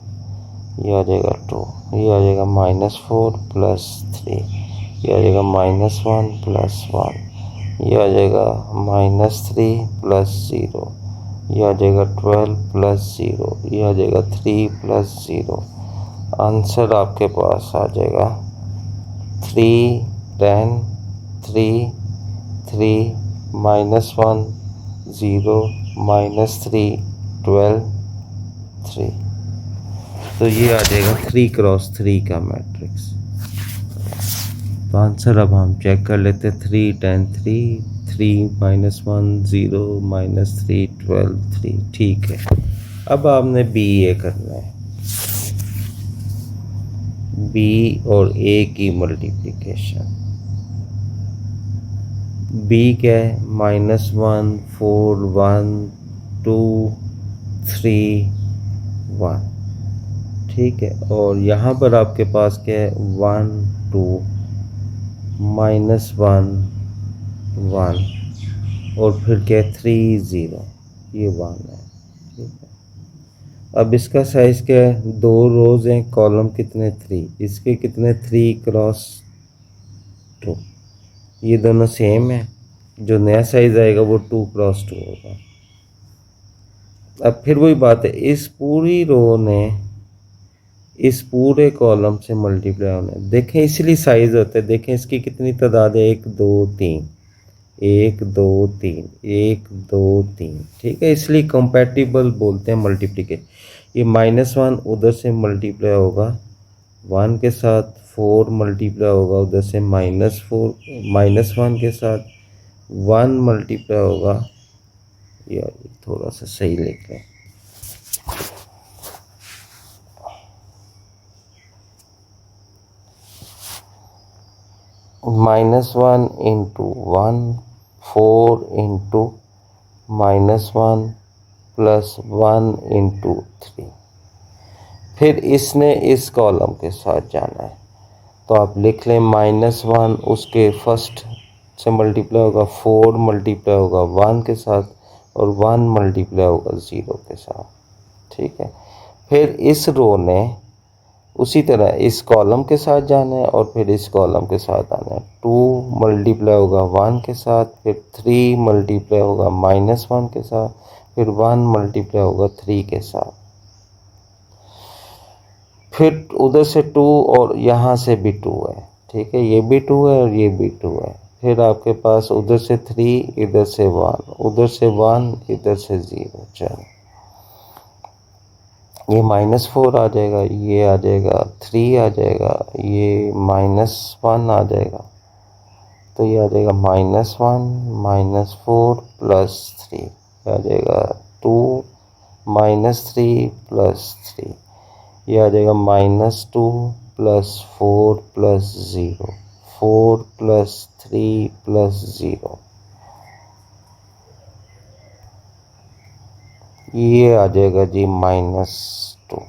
ये आ जाएगा 2, ये आ जाएगा -4 + 3, ये आ जाएगा -1 + 1, ये आ जाएगा -3 + 0, ये आ जाएगा 12 + 0, ये आ जाएगा 3 + 0। आंसर आपके पास आ जाएगा 3 10 3 3 -1 0 -3 12 3। तो ये आ जाएगा 3 × 3 का मैट्रिक्स। तो आंसर अब हम चेक कर लेते हैं 3 10 3 3 -1 0 -3 12 3, ठीक है। अब आपने बी ए करना है, बी और ए की मल्टीप्लिकेशन। बी क्या है -1 4 1 2 3 1, ठीक है। और यहाँ पर आपके पास क्या है 1 2 -1 1 और फिर क्या है 3 0, ये 1 है, ठीक है। अब इसका साइज़ क्या है, 2 रोज़ हैं, कॉलम कितने 3, इसके कितने 3 × 2, ये दोनों सेम है, जो नया साइज़ आएगा वो 2 × 2 होगा। अब फिर वही बात है, इस पूरी रो ने इस पूरे कॉलम से मल्टीप्लाई होना है। देखें इसलिए साइज होता है, देखें इसकी कितनी तादाद है 1 2 3 1 2 3 1 2 3, ठीक है। इसलिए कंपैटिबल बोलते हैं मल्टीप्लिकेशन। ये -1 उधर से मल्टीप्लाई होगा 1 के साथ, 4 मल्टीप्लाई होगा उधर से -1 के साथ, 1 मल्टीप्लाई होगा, यार थोड़ा सा सही लिख रहे हैं, -1 × 1 4 × -1 + 1 × 3। फिर इसने इस कॉलम के साथ जाना है, तो आप लिख लें -1 उसके फर्स्ट से मल्टीप्लाई होगा, 4 मल्टीप्लाई होगा 1 के साथ और 1 मल्टीप्लाई होगा 0 के साथ, ठीक है। फिर इस रो ने उसी तरह इस कॉलम के साथ जाना है और फिर इस कॉलम के साथ आना है, 2 मल्टीप्लाई होगा 1 के साथ, फिर 3 मल्टीप्लाई होगा -1 के साथ, फिर 1 मल्टीप्लाई होगा 3 के साथ, फिर उधर से 2 और यहाँ से भी 2 है, ठीक है। ये भी 2 है और ये भी 2 है। फिर आपके पास उधर से 3 इधर से 1 उधर से 1 इधर से 0, चलो ये -4 आ जाएगा, ये आ जाएगा 3 आ जाएगा, ये -1 आ जाएगा, तो ये आ जाएगा -1 -4 + 3, ये आ जाएगा 2 -3 + 3, ये आ जाएगा -2 + 4 + 0 4 + 3 + 0, ये आ जाएगा जी -2,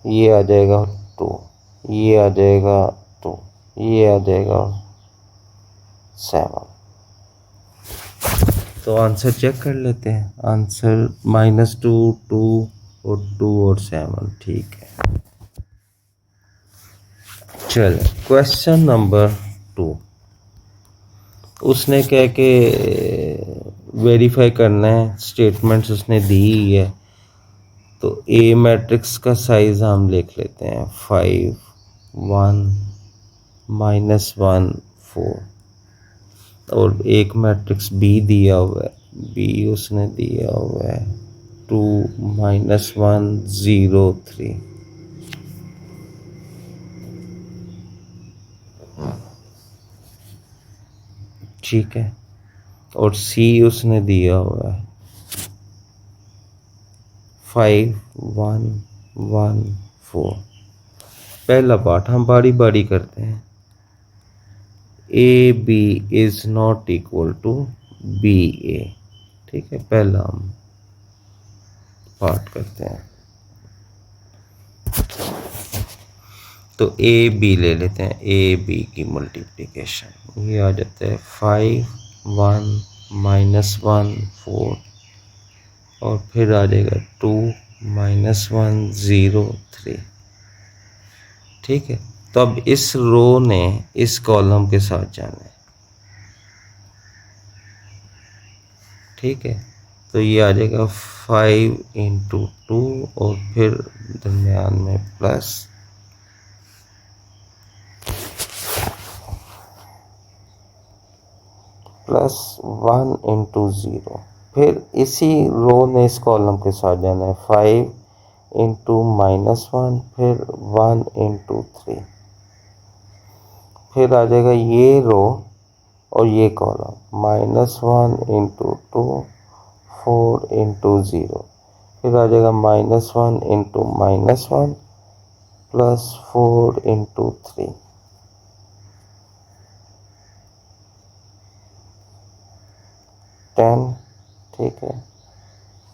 ये आ जाएगा 2, ये आ जाएगा 2, ये आ जाएगा 7। तो आंसर चेक कर लेते हैं, आंसर -2 2 और 2 और 7, ठीक है। चलो क्वेश्चन नंबर 2, उसने क्या कि वेरीफाई करना है, स्टेटमेंट्स उसने दी ही है। तो ए मैट्रिक्स का साइज हम लिख लेते हैं 5 1 -1 4। और एक मैट्रिक्स बी दिया हुआ है, बी उसने दिया हुआ है 2 -1 0 3। ठीक है। और सी उसने दिया हुआ है 5 1 1 4। पहला पार्ट हम बारी बारी करते हैं। A B is not equal to B A. ठीक है, पहला हम पार्ट करते हैं। तो ए बी ले लेते हैं, ए बी की मल्टीप्लिकेशन ये आ जाता है 5 1 -1 4। और फिर आ जाएगा 2 -1 0 3। ठीक है। तो अब इस रो ने इस कॉलम के साथ जाना है। ठीक है। तो ये आ जाएगा 5 × 2 और फिर दरमियान में प्लस +1 × 0। फिर इसी रो ने इस कॉलम के साथ जाना है 5 × -1 फिर 1 × 3। फिर आ जाएगा ये रो और ये कॉलम -1 × 2 4 × 0। फिर आ जाएगा -1 × -1 +4 × 3। टेन। ठीक है।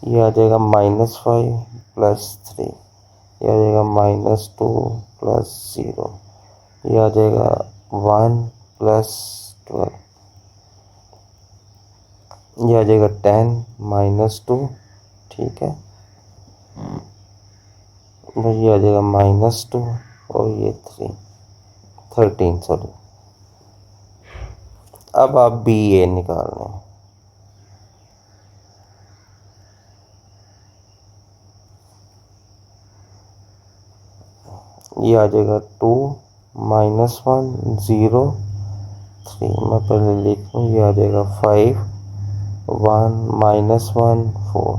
ये आ जाएगा -5 + 3। ये आ जाएगा -2 + 0। ये आ जाएगा 1 + 12। ये आ जाएगा 10 -2। ठीक है। ये आ जाएगा -2 और ये 13 सॉरी। अब आप बी ए निकाल लें। ये आ जाएगा 2 -1 0 3। मैं पहले लिख लूँ। ये आ जाएगा 5 1 -1 4।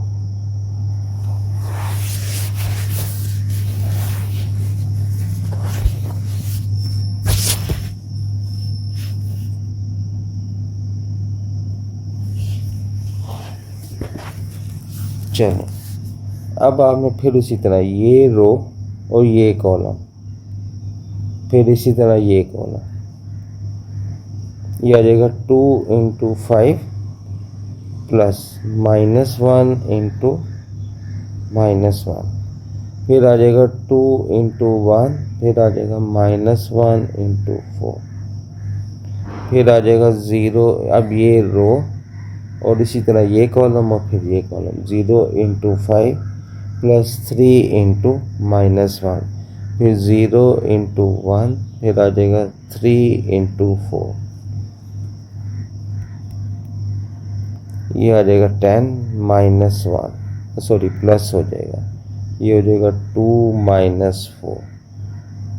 चलो, अब आपने फिर उसी तरह ये रो और ये कॉलम, फिर इसी तरह ये कॉलम। ये आ जाएगा 2 × 5 प्लस -1 × -1। फिर आ जाएगा 2 × 1। फिर आ जाएगा -1 × 4। फिर आ जाएगा 0। अब ये रो और इसी तरह ये कॉलम और फिर ये कॉलम 0 × 5 प्लस 3 × -1। फिर 0 × 1। फिर आ जाएगा 3 × 4। ये आ जाएगा 10 -1 सॉरी प्लस हो जाएगा। ये हो जाएगा 2 -4।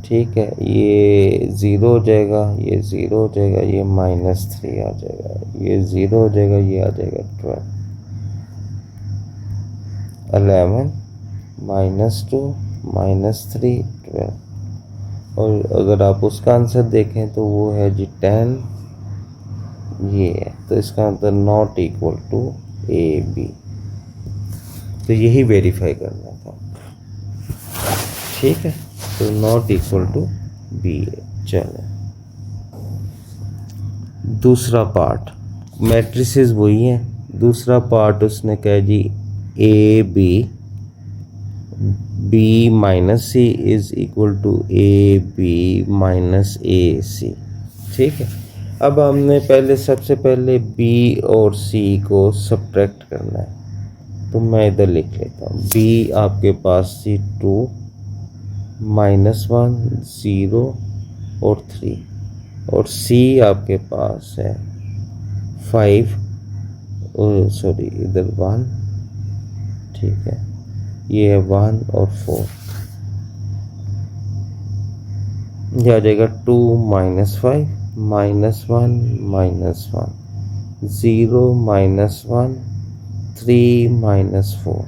ठीक है। ये 0 हो जाएगा, ये 0 हो जाएगा, ये -3 आ जाएगा, ये 0 हो जाएगा, ये आ जाएगा 12 11 -2 -3 12। और अगर आप उसका आंसर देखें तो वो है जी 10। ये है, तो इसका answer not equal to A B. तो यही वेरीफाई करना था। ठीक है। तो not equal to B A. चलो, दूसरा पार्ट मैट्रिसेस वही है। दूसरा पार्ट उसने कहा जी A B B minus C is equal to A B minus A C. ठीक है। अब हमने सबसे पहले बी और सी को सब्ट्रैक्ट करना है। तो मैं इधर लिख लेता हूँ। बी आपके पास थी 2 -1 0 और 3। और सी आपके पास है 5, सॉरी इधर 1, ठीक है, ये है 1 और 4, ये आ जाएगा 2 minus 5 minus 1 minus 1, 0 minus 1, 3 minus 4,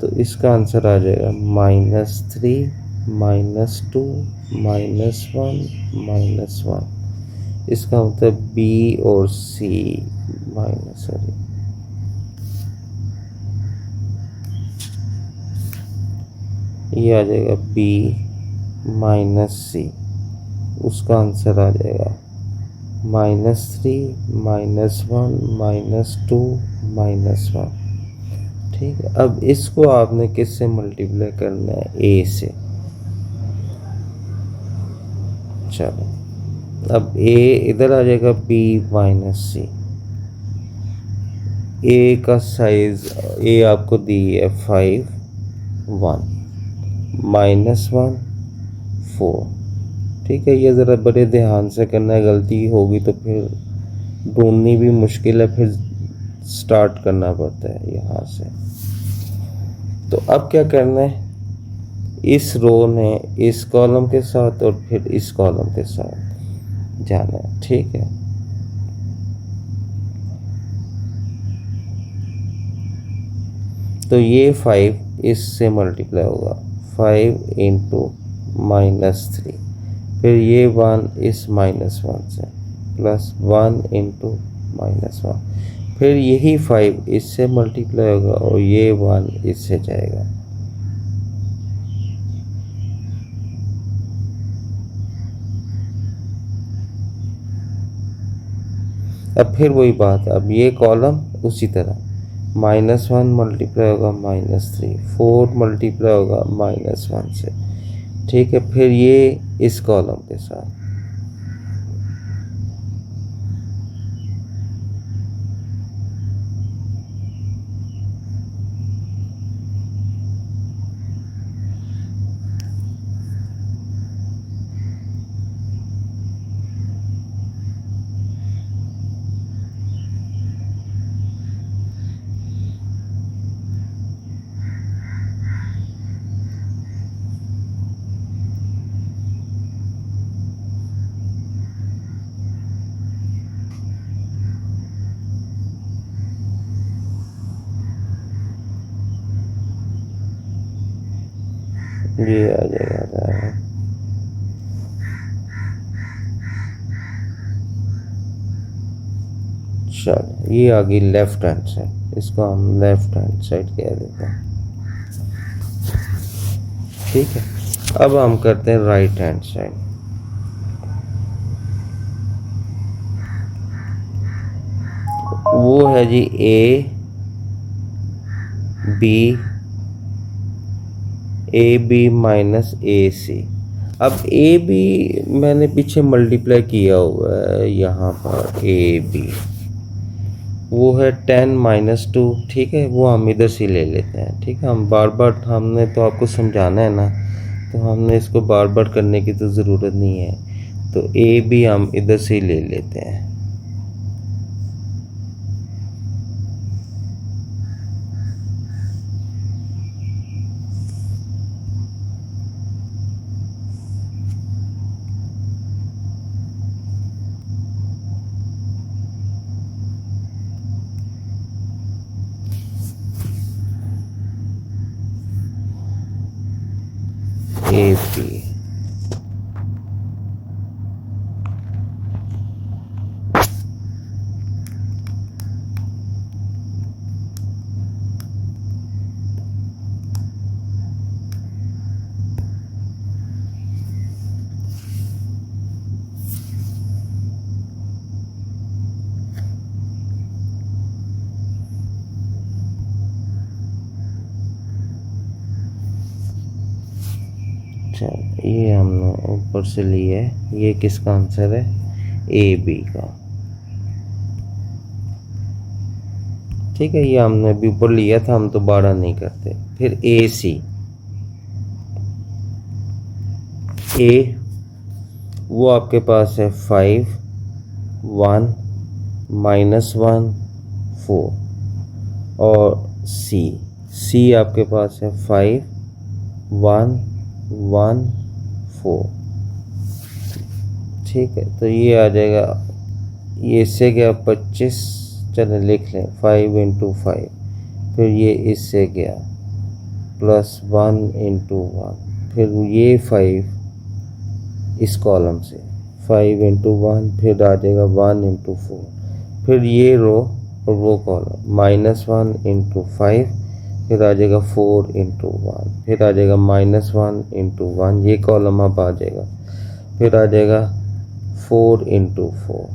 तो इसका आंसर आ जाएगा -3 -2 -1 -1। इसका मतलब बी और सी माइनस, सॉरी ये आ जाएगा बी माइनस सी, उसका आंसर आ जाएगा -3 -1 -2 -1। ठीक है, अब इसको आपने किससे मल्टीप्लाई करना है, ए से। चलो अब ए इधर आ जाएगा बी माइनस सी, ए का साइज ए आपको दी है 5 1 -1 4, ठीक है, ये ज़रा बड़े ध्यान से करना है, गलती होगी तो फिर ढूंढनी भी मुश्किल है, फिर स्टार्ट करना पड़ता है यहाँ से। तो अब क्या करना है, इस रो ने इस कॉलम के साथ और फिर इस कॉलम के साथ जाना है, ठीक है। तो ये 5 इससे मल्टीप्लाई होगा, 5 इंटू -3, फिर ये 1 इस -1 से, प्लस 1 इंटू -1, फिर यही 5 इससे मल्टीप्लाई होगा और ये 1 इससे जाएगा। अब फिर वही बात, अब ये कॉलम उसी तरह -1 मल्टीप्लाई होगा -3, 4 मल्टीप्लाई होगा -1 से, ठीक है, फिर ये इस कॉलम के साथ, ये आ जाएगा। चलो ये आ गई लेफ्ट हैंड साइड, इसको हम लेफ्ट हैंड साइड कह देते हैं, ठीक है। अब हम करते हैं राइट हैंड साइड। वो है जी ए बी माइनस ए सी। अब ए बी मैंने पीछे मल्टीप्लाई किया हुआ है यहाँ पर, ए बी वो है 10 - 2, ठीक है, वो हम इधर से ले लेते हैं, ठीक है। हम बार बार, हमने तो आपको समझाना है ना, तो हमने इसको बार बार करने की तो ज़रूरत नहीं है, तो ए बी हम इधर से ही ले लेते हैं। ए बी ये हमने ऊपर से लिया है, ये किसका आंसर है, ए बी का, ठीक है। ये हमने अभी ऊपर लिया था, हम दोबारा नहीं करते। फिर ए सी, ए वो आपके पास है 5 1 -1 4 और सी आपके पास है 5 1 1 4। ठीक है, तो ये आ जाएगा, ये इससे गया 25, चलें लिख लें 5 × 5, फिर ये इससे गया +1 × 1, फिर ये 5 इस कॉलम से 5 × 1, फिर आ जाएगा 1 × 4, फिर ये रो और वो कॉलम -1 × 5, फिर आ जाएगा 4 × 1, फिर आ जाएगा -1 × 1, ये कॉलम अब आ जाएगा, फिर आ जाएगा 4 × 4।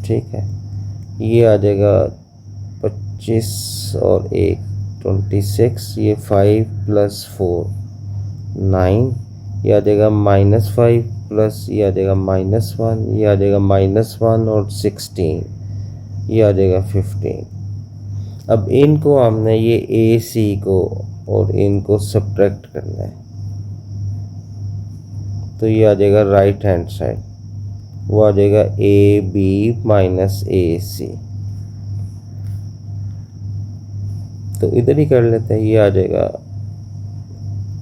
ठीक है, ये आ जाएगा 25 और 1 26, ये 5 + 4 9, ये आ जाएगा -5 प्लस ये आ जाएगा -1, ये आ जाएगा -1 और 16, ये आ जाएगा 15। अब इनको हमने ये AC को और इनको सब्ट्रैक्ट करना है, तो ये आ जाएगा राइट हैंड साइड, वो आ जाएगा AB - AC। तो इधर ही कर लेते हैं, ये आ जाएगा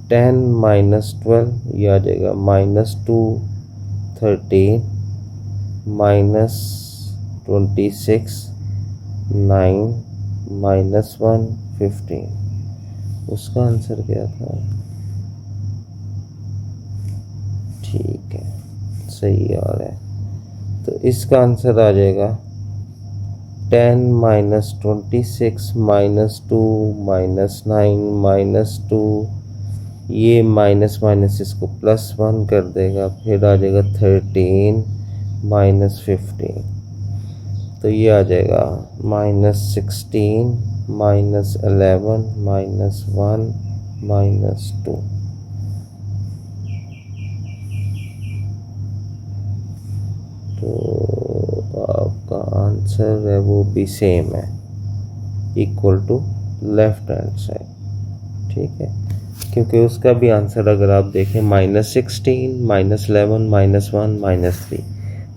10 - 12, ये आ जाएगा -2 13 -26 9 -1 15। उसका आंसर क्या था? ठीक है, सही आ रहा है। तो इसका आंसर आ जाएगा 10 - 26 -2 -9 -2, ये माइनस माइनस इसको +1 कर देगा, फिर आ जाएगा 13 -15, तो ये आ जाएगा -16 -11 -1 -2। तो आपका आंसर है वो भी सेम है, equal to left hand side. ठीक है, क्योंकि उसका भी आंसर अगर आप देखें -16 -11 -1 -3,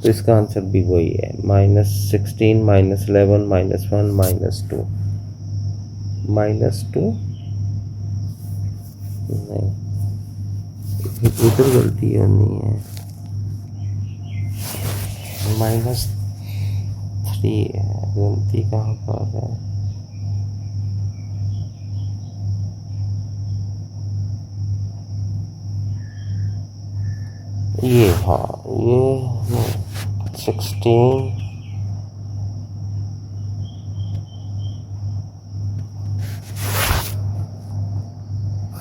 तो इसका आंसर भी वही है, -16 -11 -1 -2 -2 नहीं, उधर गलती नहीं है, -3 है, गलती कहाँ पर है? ये हाँ, ये 16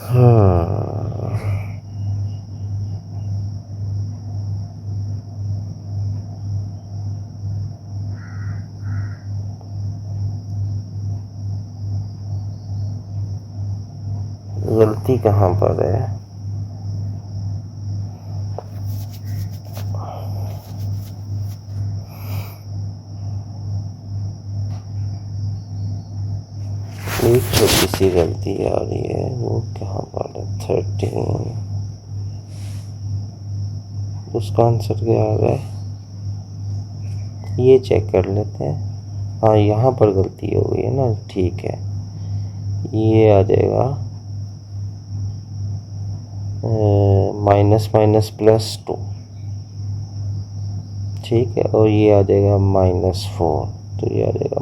हाँ, गलती कहाँ पर है? एक छोटी सी गलती आ रही है, वो कहाँ पर है? 13, उसका आंसर क्या आ रहा है? ये चेक कर लेते हैं। हाँ, यहाँ पर गलती हो गई है ना, ठीक है, ये आ जाएगा -(-) ठीक है, और ये आ जाएगा -4, तो ये आ जाएगा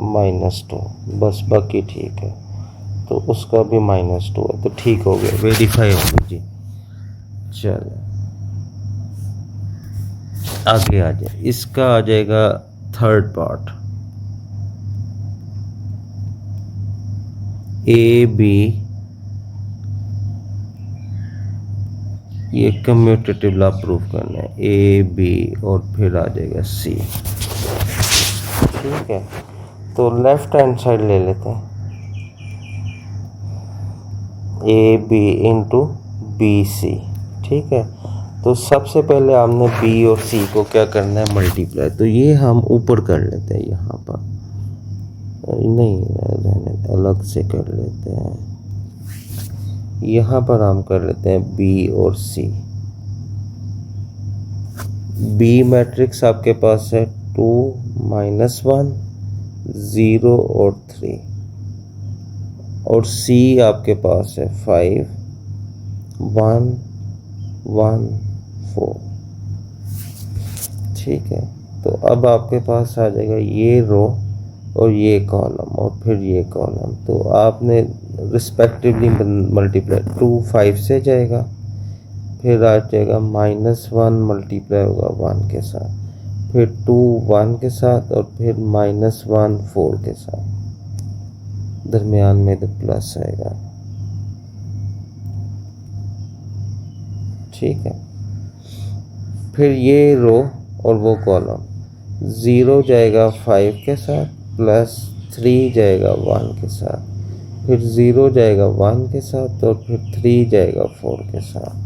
-2, बस बाकी ठीक है, तो उसका भी -2 है, तो ठीक हो गया, वेरीफाई हो गई जी। चलो आगे आ जाए, इसका आ जाएगा थर्ड पार्ट, AB, ये कम्यूटेटिव लॉ प्रूव करना है, AB और फिर आ जाएगा C। ठीक है, तो लेफ्ट हैंड साइड ले लेते हैं, AB × BC। ठीक है, तो सबसे पहले हमने B और C को क्या करना है? मल्टीप्लाई। तो ये हम ऊपर कर लेते हैं, यहाँ पर नहीं रहने, अलग से कर लेते हैं, यहाँ पर हम कर लेते हैं B और C। B मैट्रिक्स आपके पास है 2 -1 0 और 3 और C आपके पास है 5 1 1 4। ठीक है, तो अब आपके पास आ जाएगा ये रो और ये कॉलम और फिर ये कॉलम। तो आपने रिस्पेक्टिवली मल्टीप्लाई 2 5 से जाएगा, फिर आ जाएगा -1 मल्टीप्लाई होगा 1 के साथ, फिर 2 1 के साथ और फिर -1 4 के साथ, दरमियान में तो प्लस आएगा। ठीक है, फिर ये रो और वो कॉलम, 0 जाएगा 5 के साथ, +3 जाएगा 1 के साथ, फिर 0 जाएगा 1 के साथ और फिर 3 जाएगा 4 के साथ।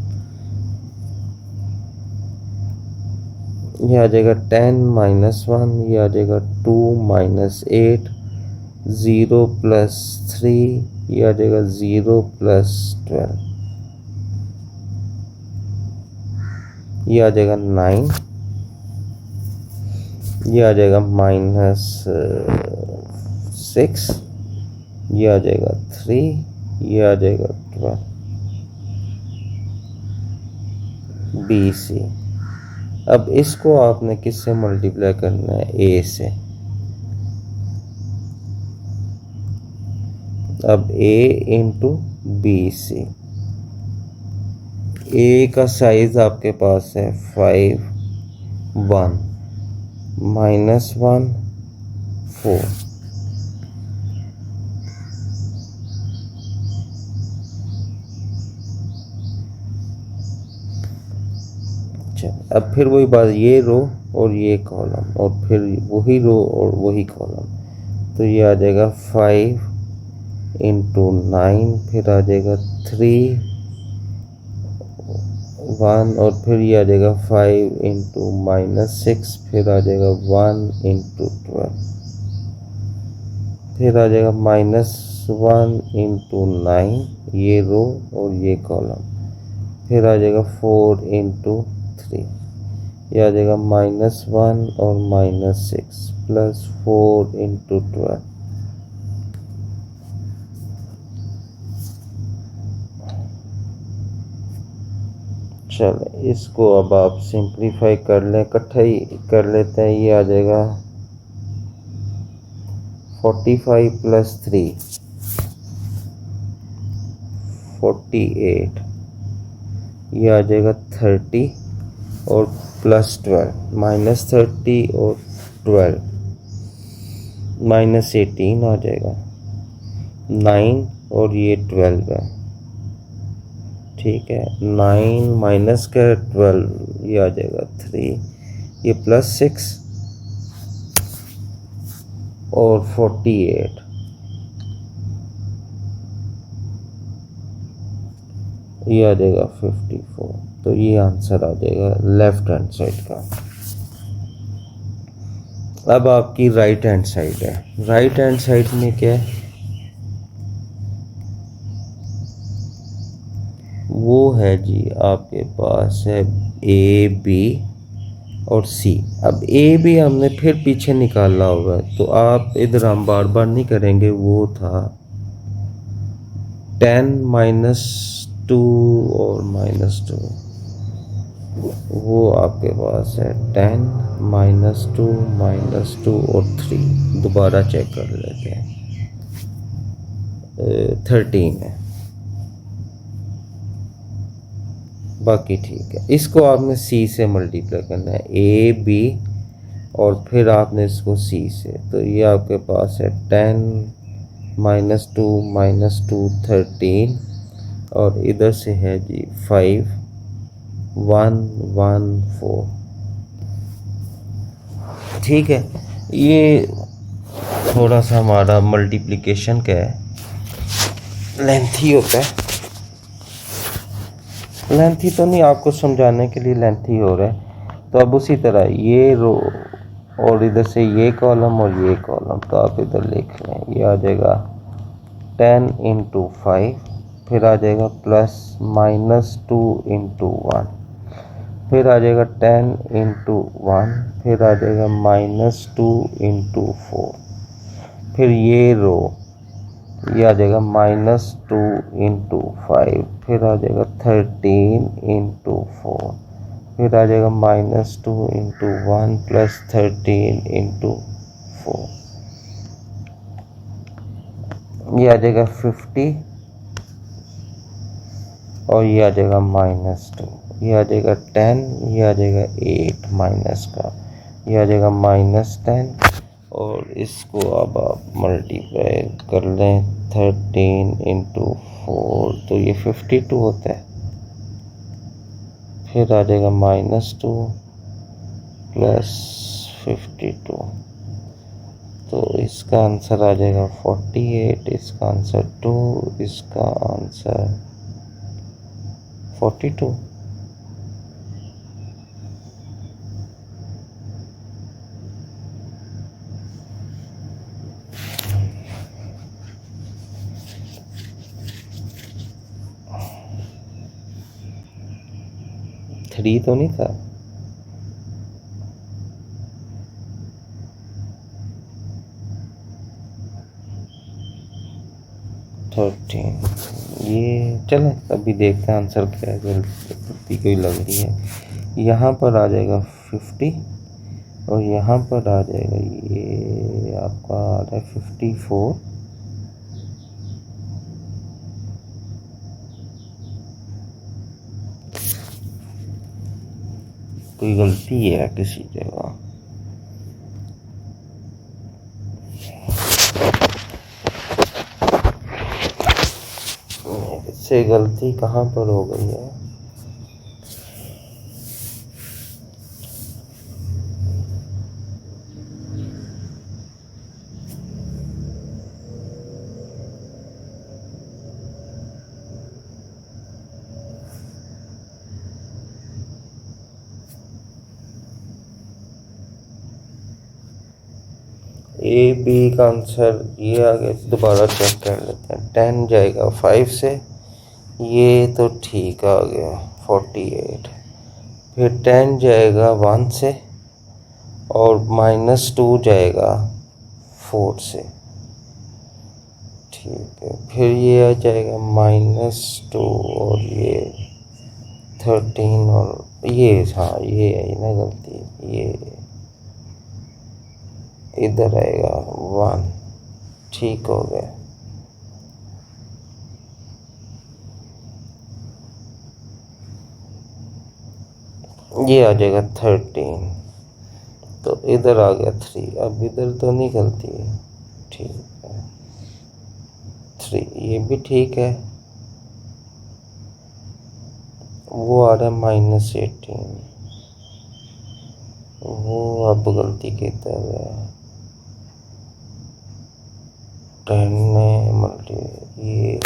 ये आ जाएगा 10 -1, ये आ जाएगा 2 -8, 0 +3, ये आ जाएगा 0 +12, ये आ जाएगा 9, ये आ जाएगा -6, ये आ जाएगा 3, ये आ जाएगा 12, BC। अब इसको आपने किससे मल्टीप्लाई करना है? A से। अब A इंटू BC, A का साइज आपके पास है 5 1 -1 4। अब फिर वही बात, ये रो और ये कॉलम और फिर वही रो और वही कॉलम, तो ये आ जाएगा 5 इंटू 9, फिर आ जाएगा 3 1 और फिर ये आ जाएगा 5 इंटू -6, फिर आ जाएगा 1 इंटू 12, फिर आ जाएगा -1 इंटू 9, ये रो और ये कॉलम, फिर आ जाएगा 4 इंटू 3, ये आ जाएगा -1 और -6 +4 इंटू 12। चले, इसको अब आप सिंप्लीफाई कर लें, इकट्ठा ही कर लेते हैं। ये आ जाएगा 45 + 3 48, ये आ जाएगा 30 और +12 -30 और 12 -18 आ जाएगा 9 और ये 12 है। ठीक है, 9 माइनस का 12, ये आ जाएगा 3, ये +6 और 48, ये आ जाएगा 54। तो ये आंसर आ जाएगा लेफ्ट हैंड साइड का। अब आपकी राइट हैंड साइड है। राइट हैंड साइड में क्या है? वो है जी आपके पास है A B और C। अब A B हमने फिर पीछे निकालना होगा, तो आप इधर हम बार बार नहीं करेंगे। वो था 10 -2 और -2, वो आपके पास है 10 -2 -2 और 3। दोबारा चेक कर लेते हैं, 13 है, बाकी ठीक है। इसको आपने C से मल्टीप्लाई करना है, A B और फिर आपने इसको C से, तो ये आपके पास है 10 -2 -2 13 और इधर से है जी 5 1 1 4। ठीक है, ये थोड़ा सा हमारा मल्टीप्लिकेशन का है, लेंथी होता है। लेंथी तो नहीं, आपको समझाने के लिए लेंथी हो रहा है। तो अब उसी तरह ये रो और इधर से ये कॉलम और ये कॉलम, तो आप इधर लिख लें। ये आ जाएगा 10 × 5, फिर आ जाएगा +-2 × 1, फिर आ जाएगा 10 इंटू 1, फिर आ जाएगा -2 इंटू 4, फिर ये रो ये आ जाएगा -2 इंटू 5, फिर आ जाएगा 13 इंटू 4, फिर आ जाएगा -2 इंटू 1 प्लस 13 इंटू 4, ये आ जाएगा 50 और ये आ जाएगा -2, ये आ जाएगा 10, ये आ जाएगा 8 माइनस का, ये आ जाएगा -10 और इसको अब आप मल्टीप्लाई कर लें 13 इंटू 4 तो ये 52 होता है। फिर आ जाएगा -2 प्लस 52 तो इसका आंसर आ जाएगा 48, इसका आंसर 2, इसका आंसर 42। थ्री तो नहीं था। थर्टीन ये चले अभी देखते हैं आंसर क्या है। गलती कोई लग रही है। यहाँ पर आ जाएगा 50 और यहाँ पर आ जाएगा ये आपका आ रहा है 54। कोई गलती है किसी जगह। इससे गलती कहाँ पर हो गई है। ए बी का आंसर ये आ गया। दोबारा चेक कर लेते हैं। 10 जाएगा 5 से, ये तो ठीक आ गया 48। फिर 10 जाएगा 1 से और -2 जाएगा 4 से, ठीक है। फिर ये आ जाएगा -2 और ये 13 और ये हाँ ये है ना गलती, ये इधर आएगा 1, ठीक हो गया। ये आ जाएगा 13 तो इधर आ गया 3। अब इधर तो नहीं गलती है, ठीक है। 3 ये भी ठीक है। वो आ रहा है -18, वो अब गलती की तरह है। 10 ने मल्टी ये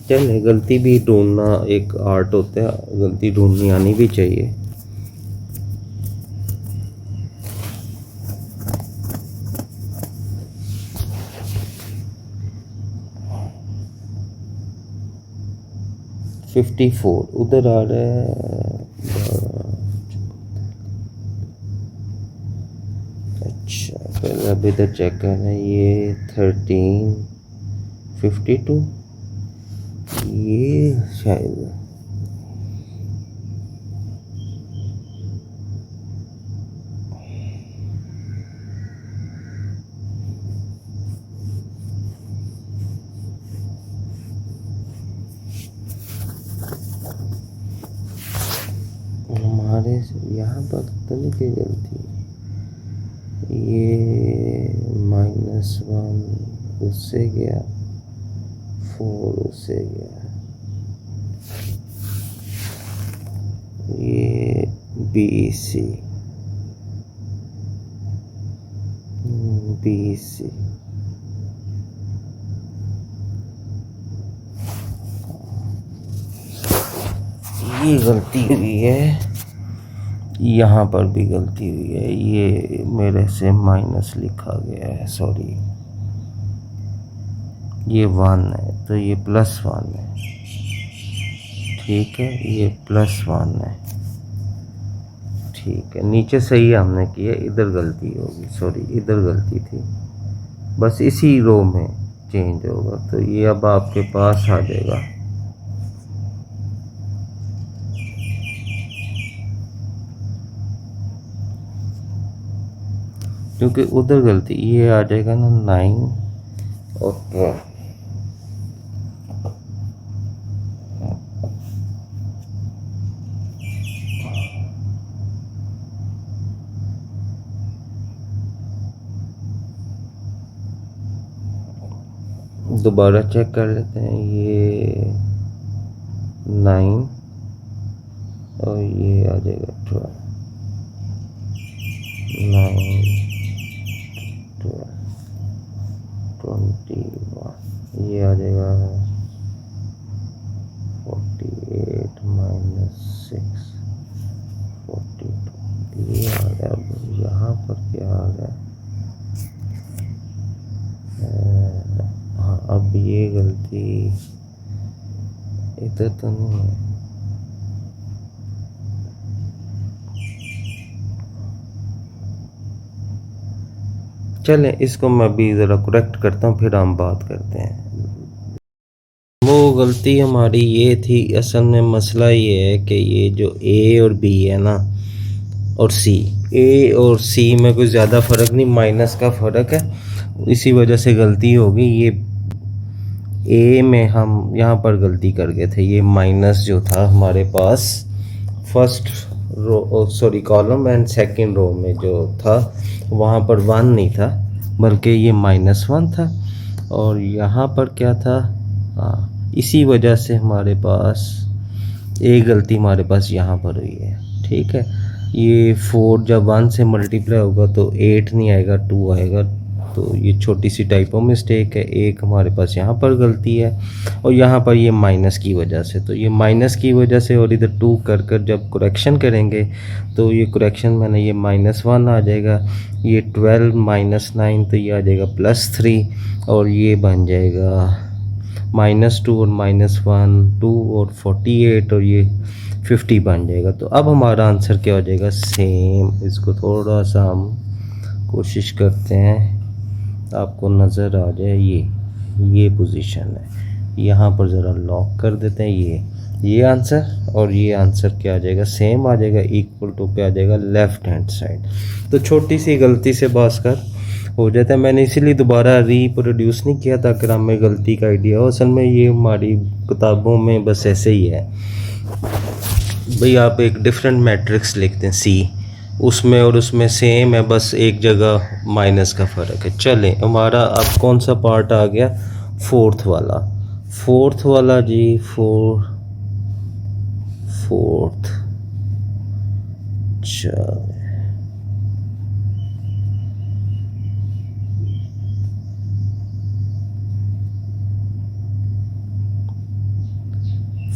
चले गलती भी ढूंढना एक आर्ट होता है, गलती ढूंढनी आनी भी चाहिए। $54 उधर आ रहा है। अच्छा पहले अभी इधर चेक करना है। ये 13 52 ये शायद हमारे यहाँ पर तो नहीं की गलती। ये -1 उससे गया, 4 उससे गया। ये BC BC ये गलती हुई है। यहाँ पर भी गलती हुई है। ये मेरे से माइनस लिखा गया है, सॉरी। ये 1 है तो ये +1 है, ठीक है, ये +1 है, ठीक है। नीचे सही हमने किया, इधर गलती होगी, सॉरी इधर गलती थी, बस इसी रो में चेंज होगा। तो ये अब आपके पास आ जाएगा, क्योंकि उधर गलती, ये आ जाएगा ना 9 और 12। दोबारा चेक कर लेते हैं, ये 9 और ये आ जाएगा 12, 9 12 21, ये आ जाएगा 48 -6 42। ये आ गया। अब यहाँ पर क्या आ गया, हाँ अब ये गलती इधर तो नहीं है, चलें इसको मैं भी ज़रा करेक्ट करता हूँ, फिर हम बात करते हैं। वो गलती हमारी ये थी, असल में मसला ये है कि ये जो ए और बी है ना और सी, ए और सी में कोई ज़्यादा फ़र्क नहीं, माइनस का फ़र्क है, इसी वजह से गलती होगी। ये ए में हम यहाँ पर गलती कर गए थे, ये माइनस जो था हमारे पास first row, sorry column and second row में जो था वहाँ पर 1 नहीं था, बल्कि ये -1 था। और यहाँ पर क्या था, हाँ इसी वजह से हमारे पास एक गलती हमारे पास यहाँ पर हुई है, ठीक है। ये 4 जब 1 से मल्टीप्लाई होगा तो 8 नहीं आएगा, 2 आएगा, तो ये छोटी सी टाइपो मिस्टेक है, एक हमारे पास यहाँ पर गलती है। और यहाँ पर ये माइनस की वजह से, तो ये माइनस की वजह से और इधर 2 कर कर जब करेक्शन करेंगे तो ये करेक्शन मैंने ये -1 आ जाएगा, ये 12 -9 तो ये आ जाएगा +3 और ये बन जाएगा -2 और -1 2 और 48 और ये 50 बन जाएगा। तो अब हमारा आंसर क्या हो जाएगा, सेम। इसको थोड़ा सा हम कोशिश करते हैं आपको नज़र आ जाए, ये पोजीशन है, यहाँ पर ज़रा लॉक कर देते हैं, ये आंसर और ये आंसर क्या आ जाएगा, सेम आ जाएगा, इक्वल टू पे आ जाएगा लेफ़्ट हैंड साइड। तो छोटी सी गलती से भास्कर हो जाता है, मैंने इसीलिए दोबारा रीप्रोड्यूस नहीं किया ताकि हमें गलती का आइडिया हो। असल में ये हमारी किताबों में बस ऐसे ही है भाई, आप एक डिफरेंट मैट्रिक्स लिखते हैं सी, उसमें और उसमें सेम है, बस एक जगह माइनस का फ़र्क है। चलें हमारा अब कौन सा पार्ट आ गया, फोर्थ वाला जी, फोर्थ चल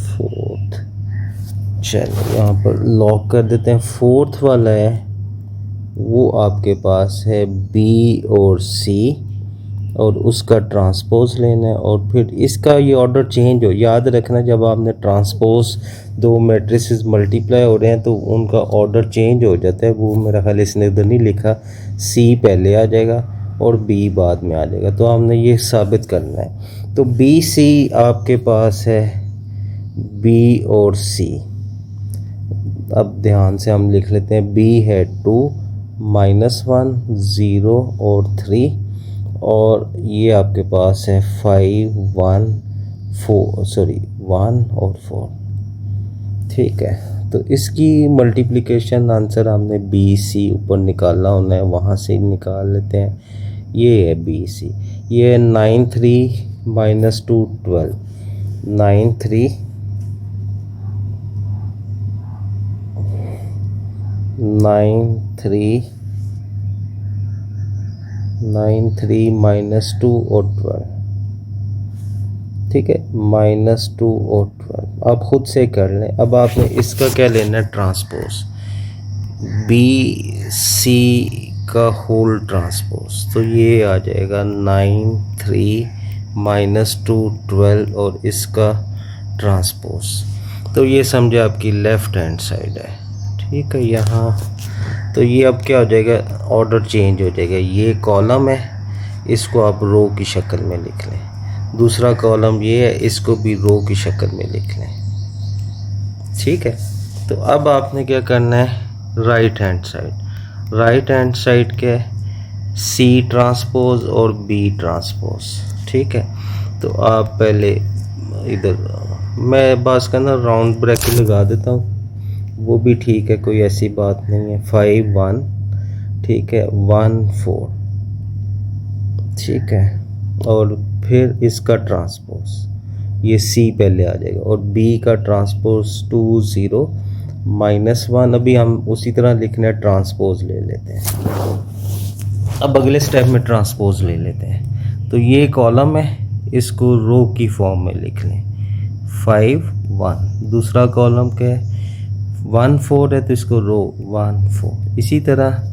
फोर्थ, चलो यहाँ पर लॉक कर देते हैं। फोर्थ वाला है वो आपके पास है बी और सी और उसका ट्रांसपोज लेना है, और फिर इसका ये ऑर्डर चेंज हो, याद रखना जब आपने ट्रांसपोज दो मैट्रिसेस मल्टीप्लाई हो रहे हैं तो उनका ऑर्डर चेंज हो जाता है। वो मेरा ख्याल इसने इधर नहीं लिखा, सी पहले आ जाएगा और बी बाद में आ जाएगा, तो हमने ये साबित करना है। तो बी सी आपके पास है, बी और सी, अब ध्यान से हम लिख लेते हैं, बी है 2 -1 0 और 3 और ये आपके पास है 5 1 4 सॉरी 1 और 4, ठीक है। तो इसकी मल्टीप्लिकेशन आंसर हमने बी सी ऊपर निकालना होना है, वहाँ से निकाल लेते हैं। ये है बी सी, ये है 9 3 -2 12, 9 3 -2 और 12, ठीक है, -2 और 12। आप खुद से कर लें। अब आपने इसका क्या लेना है, ट्रांसपोज, बी सी का होल ट्रांसपोज, तो ये आ जाएगा 9 3 -2 12 और इसका ट्रांसपोज। तो ये समझे आपकी लेफ़्ट हैंड साइड है। ठीक है, यहाँ तो ये अब क्या हो जाएगा, ऑर्डर चेंज हो जाएगा। ये कॉलम है, इसको आप रो की शक्ल में लिख लें। दूसरा कॉलम ये है, इसको भी रो की शक्ल में लिख लें। ठीक है, तो अब आपने क्या करना है, राइट हैंड साइड के सी ट्रांसपोज और बी ट्रांसपोज। ठीक है, तो आप पहले इधर, मैं बात करना राउंड ब्रैकेट लगा देता हूँ, वो भी ठीक है, कोई ऐसी बात नहीं है। 5 1, ठीक है, 1 4, ठीक है, और फिर इसका ट्रांसपोज ये सी पहले आ जाएगा, और बी का ट्रांसपोज 2 0 -1। अभी हम उसी तरह लिखना है, ट्रांसपोज ले लेते हैं। अब अगले स्टेप में ट्रांसपोज ले लेते हैं। तो ये कॉलम है, इसको रो की फॉर्म में लिख लें, 5 1। दूसरा कॉलम क्या है, 1 4 है, तो इसको रो 1 4। इसी तरह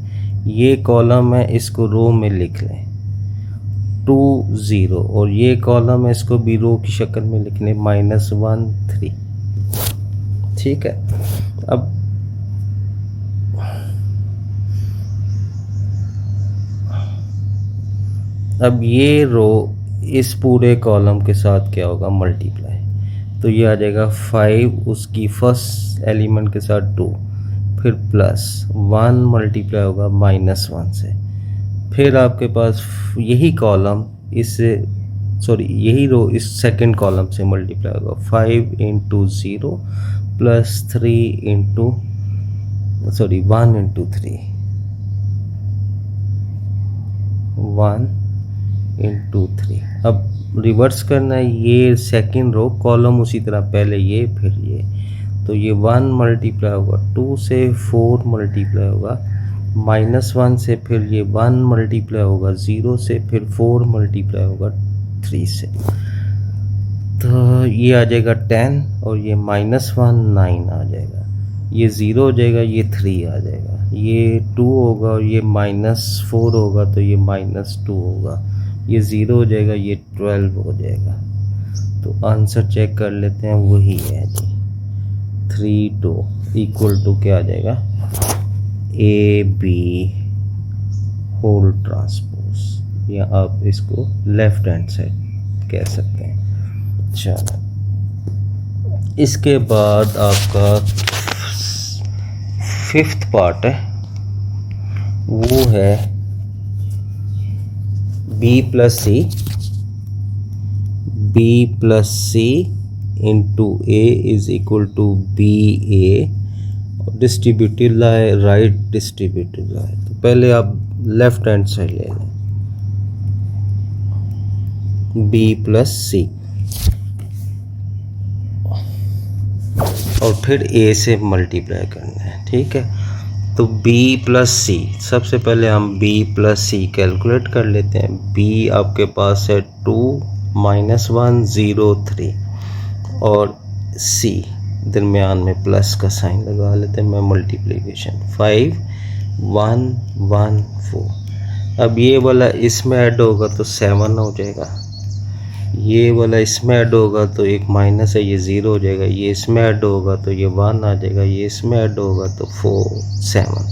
ये कॉलम है, इसको रो में लिख लें 2 0, और ये कॉलम है, इसको भी रो की शक्ल में लिख लें -1 3। ठीक है, अब ये रो इस पूरे कॉलम के साथ क्या होगा, मल्टीप्लाई। तो ये आ जाएगा 5 उसकी फर्स्ट एलिमेंट के साथ 2, फिर +1 मल्टीप्लाई होगा -1 से। फिर आपके पास यही कॉलम इससे, सॉरी यही रो इस सेकंड कॉलम से मल्टीप्लाई होगा, 5 × 0 + 3 × 1 × 3, 1 × 3। अब रिवर्स करना है, ये सेकंड रो कॉलम उसी तरह, पहले ये फिर ये। तो ये 1 मल्टीप्लाई होगा 2 से, 4 मल्टीप्लाई होगा -1 से, फिर ये 1 मल्टीप्लाई होगा 0 से, फिर 4 मल्टीप्लाई होगा 3 से। तो ये आ जाएगा 10, और ये -1 9 आ जाएगा, ये 0 हो जाएगा, ये 3 आ जाएगा, ये 2 होगा, और ये -4 होगा, तो ये -2 होगा, ये 0 हो जाएगा, ये 12 हो जाएगा। तो आंसर चेक कर लेते हैं, वही है जी, 3 2 = क्या आ जाएगा, AB होल ट्रांसपोज, या आप इसको लेफ्ट हैंड साइड कह सकते हैं। चलो, इसके बाद आपका 5th पार्ट है, वो है B + C × A = BA, distributive लाए, राइट डिस्ट्रीब्यूटिव लाए। तो पहले आप लेफ्ट हैंड साइड ले लें, B + C, और फिर A से मल्टीप्लाई करना है। ठीक है, तो B + C, सबसे पहले हम B + C कैलकुलेट कर लेते हैं। B आपके पास है 2 -1 0 3, और C दरमियान में प्लस का साइन लगा लेते हैं, मैं मल्टीप्लिकेशन 5 1 1 4। अब ये वाला इसमें ऐड होगा तो 7 हो जाएगा, ये वाला इसमें ऐड होगा तो एक माइनस है, ये 0 हो जाएगा, ये इसमें ऐड होगा तो ये 1 आ जाएगा, ये इसमें ऐड होगा तो 4 7।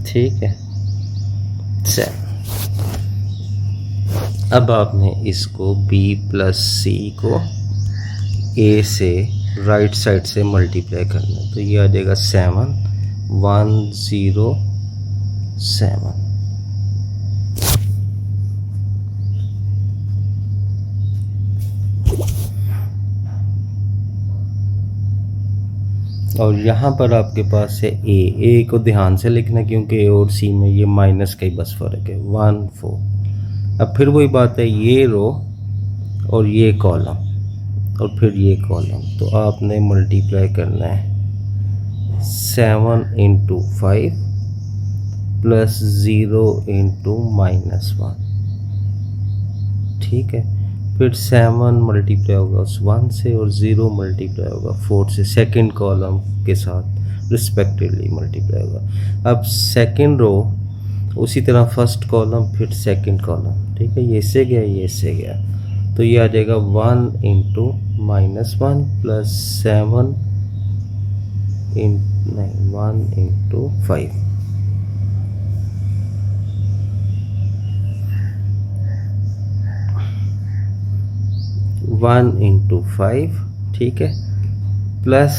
ठीक है, 7। अब आपने इसको B + C को A से राइट साइड से मल्टीप्लाई करना है, तो ये आ जाएगा 7 1 0 7। और यहाँ पर आपके पास है ए को ध्यान से लिखना, क्योंकि ए और सी में ये माइनस का ही बस फ़र्क है, 1 4। अब फिर वही बात है, ये रो और ये कॉलम और फिर ये कॉलम, तो आपने मल्टीप्लाई करना है 7 × 5 + 0 × -1। ठीक है, फिर 7 मल्टीप्लाई होगा उस 1 से और 0 मल्टीप्लाई होगा 4 से, सेकंड कॉलम के साथ रिस्पेक्टिवली मल्टीप्लाई होगा। अब सेकंड रो उसी तरह फर्स्ट कॉलम फिर सेकंड कॉलम, ठीक है, ये इससे गया ये इससे गया, तो ये आ जाएगा 1 इंटू -1 प्लस 7 इन नहीं 1 इंटू 5, वन इंटू 5, ठीक है, प्लस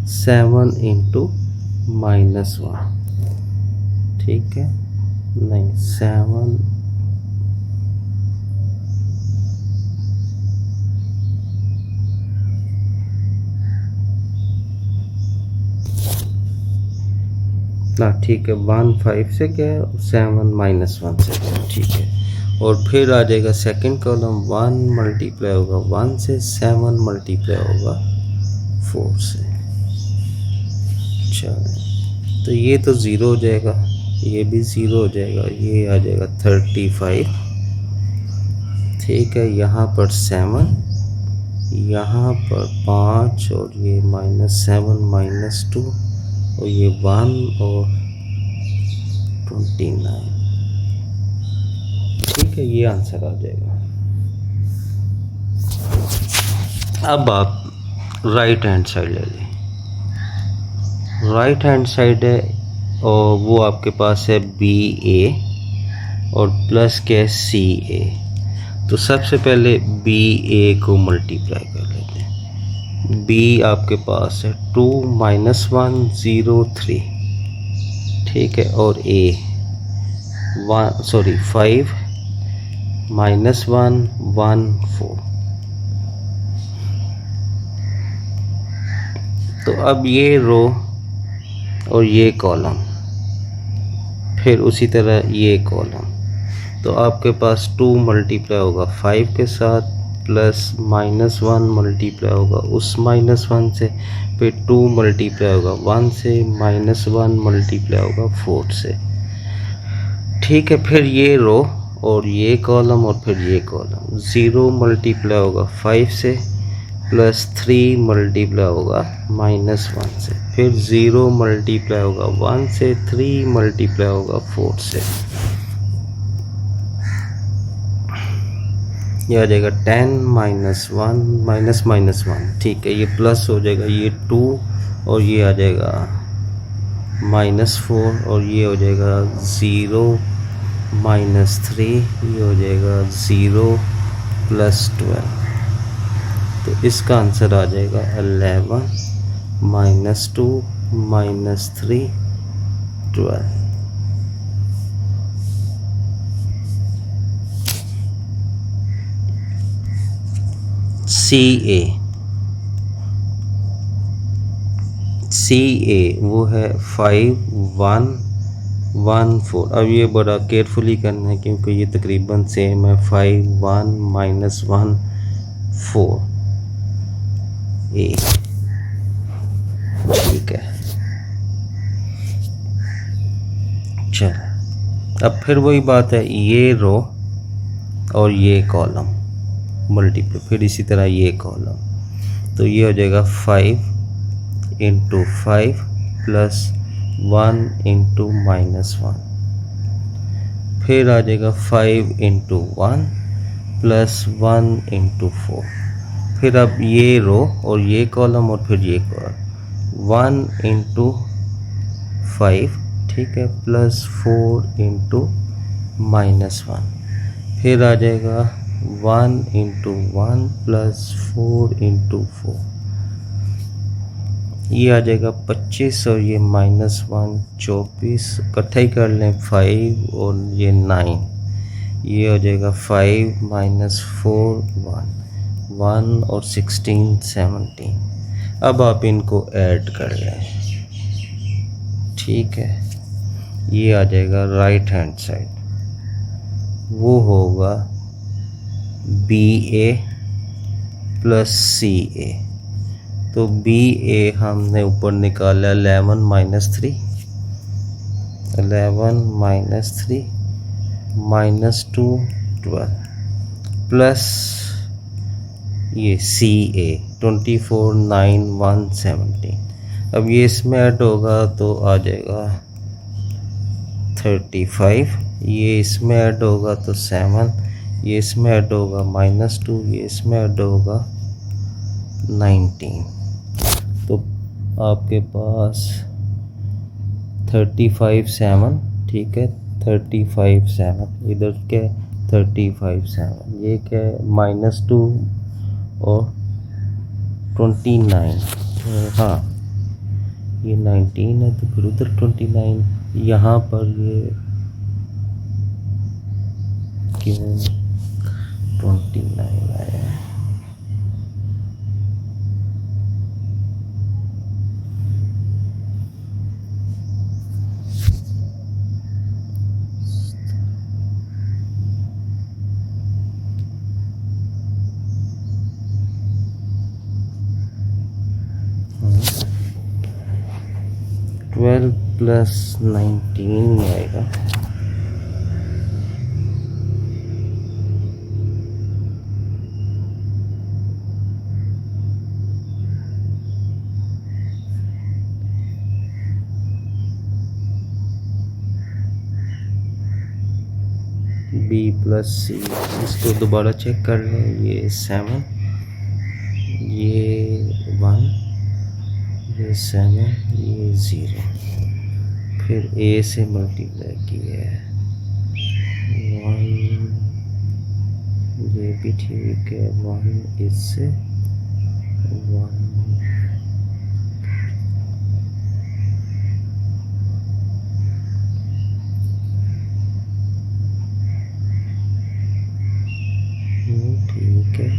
7 इंटू -1, ठीक है, नहीं 7 ना, ठीक है, 1 5 से क्या है, 7 -1 से क्या है, ठीक है। और फिर आ जाएगा सेकंड कॉलम, 1 मल्टीप्लाई होगा 1 से, 7 मल्टीप्लाई होगा 4 से। चलो तो ये तो ज़ीरो हो जाएगा, ये भी ज़ीरो हो जाएगा, ये आ जाएगा 35, ठीक है, यहाँ पर 7, यहाँ पर 5 और ये -7 -2 और ये 1 और 29, ठीक है, ये आंसर आ जाएगा। अब आप राइट हैंड साइड ले लें, राइट हैंड साइड है और वो आपके पास है BA और प्लस क्या है CA, तो सबसे पहले BA को मल्टीप्लाई कर लेते हैं। B आपके पास है 2 -1 0 3, ठीक है, और A 5 -1 1 4। तो अब ये रो और ये कॉलम, फिर उसी तरह ये कॉलम, तो आपके पास 2 मल्टीप्लाई होगा 5 के साथ, प्लस -1 मल्टीप्लाई होगा उस -1 से, फिर 2 मल्टीप्लाई होगा 1 से, -1 मल्टीप्लाई होगा 4 से, ठीक है। फिर ये रो और ये कॉलम और फिर ये कॉलम, 0 मल्टीप्लाई होगा 5 से, प्लस 3 मल्टीप्लाई होगा -1 से, फिर 0 मल्टीप्लाई होगा 1 से, 3 मल्टीप्लाई होगा 4 से, यह आ जाएगा 10 -1 -1, ठीक है, ये प्लस हो जाएगा, ये 2 और ये आ जाएगा -4 और ये हो जाएगा 0 -3, ये हो जाएगा 0 + 12, तो इसका आंसर आ जाएगा 11 -2 -3 12। CA वो है 5 1 1 4। अब ये बड़ा केयरफुली करना है क्योंकि ये तकरीबन सेम है, 5 1 -1 4 A, ठीक है। चल अब फिर वही बात है, ये रो और ये कॉलम मल्टीप्लाई, फिर इसी तरह ये कॉलम, तो ये हो जाएगा 5 इंटू 5 प्लस 1 इंटू -1, फिर आ जाएगा 5 इंटू 1 प्लस 1 इंटू 4, फिर अब ये रो और ये कॉलम और फिर ये कॉलम, 1 इंटू 5, ठीक है, प्लस 4 इंटू -1, फिर आ जाएगा 1 इंटू 1 प्लस 4 इंटू 4, ये आ जाएगा 25 और ये -1 24, इकट्ठा ही कर लें 5 और ये 9, ये हो जाएगा 5 -4 1 और 16 17। अब आप इनको ऐड कर लें, ठीक है, ये आ जाएगा राइट हैंड साइड, वो होगा BA प्लस CA, तो BA हमने ऊपर निकाला 11 -3 -2 12 प्लस ये CA 24 9 1 17, अब ये इसमें ऐड होगा तो आ जाएगा 35, ये इसमें ऐड होगा तो 7, ये इसमें ऐड होगा -2, ये इसमें ऐड होगा 19। तो आपके पास 35 7, ठीक है, 35 7, इधर क्या है 35 7, ये क्या है -2 और 29, हाँ ये 19 है तो फिर उधर 29, यहाँ पर ये क्यों 29 आया है। ट्वेल्व प्लस 19 आएगा, बी प्लस सी। इसको दोबारा चेक कर लें, ये 7, ये 1, ये 7, ये 0, फिर ए से मल्टीप्लाई किया है 1, ये भी ठीक है 1 इससे 1, ठीक है।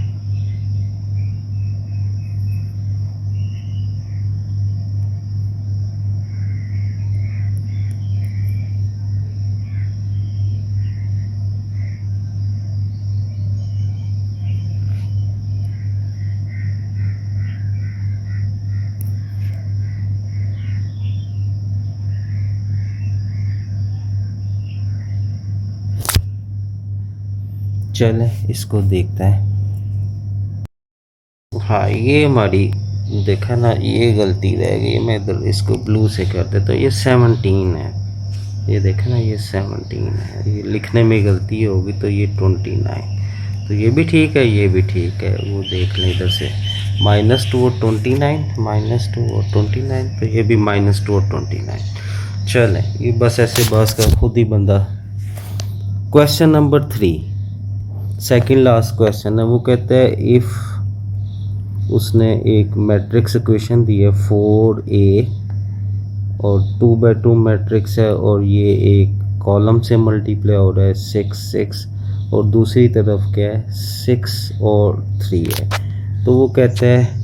चलें इसको देखते हैं। हाँ ये हमारी देखा ना, ये गलती रह गई, मैं इधर इसको ब्लू से कर देता तो ये 17 है, ये देखा ना ये 17 है, ये लिखने में गलती होगी तो ये 29, तो ये भी ठीक है, ये भी ठीक है, वो देख लें इधर से -2 और 29, -2 और 29, तो ये भी -2 और 29। चलें ये बस ऐसे बस का खुद ही बंदा। Question number 3, second last question है, वो कहते हैं इफ़ उसने एक मैट्रिक्स इक्वेशन दी है 4a और 2x2 मैट्रिक्स है और ये एक कॉलम से मल्टीप्लाई हो रहा है 6 6 और दूसरी तरफ क्या है 6 और 3 है। तो वो कहते हैं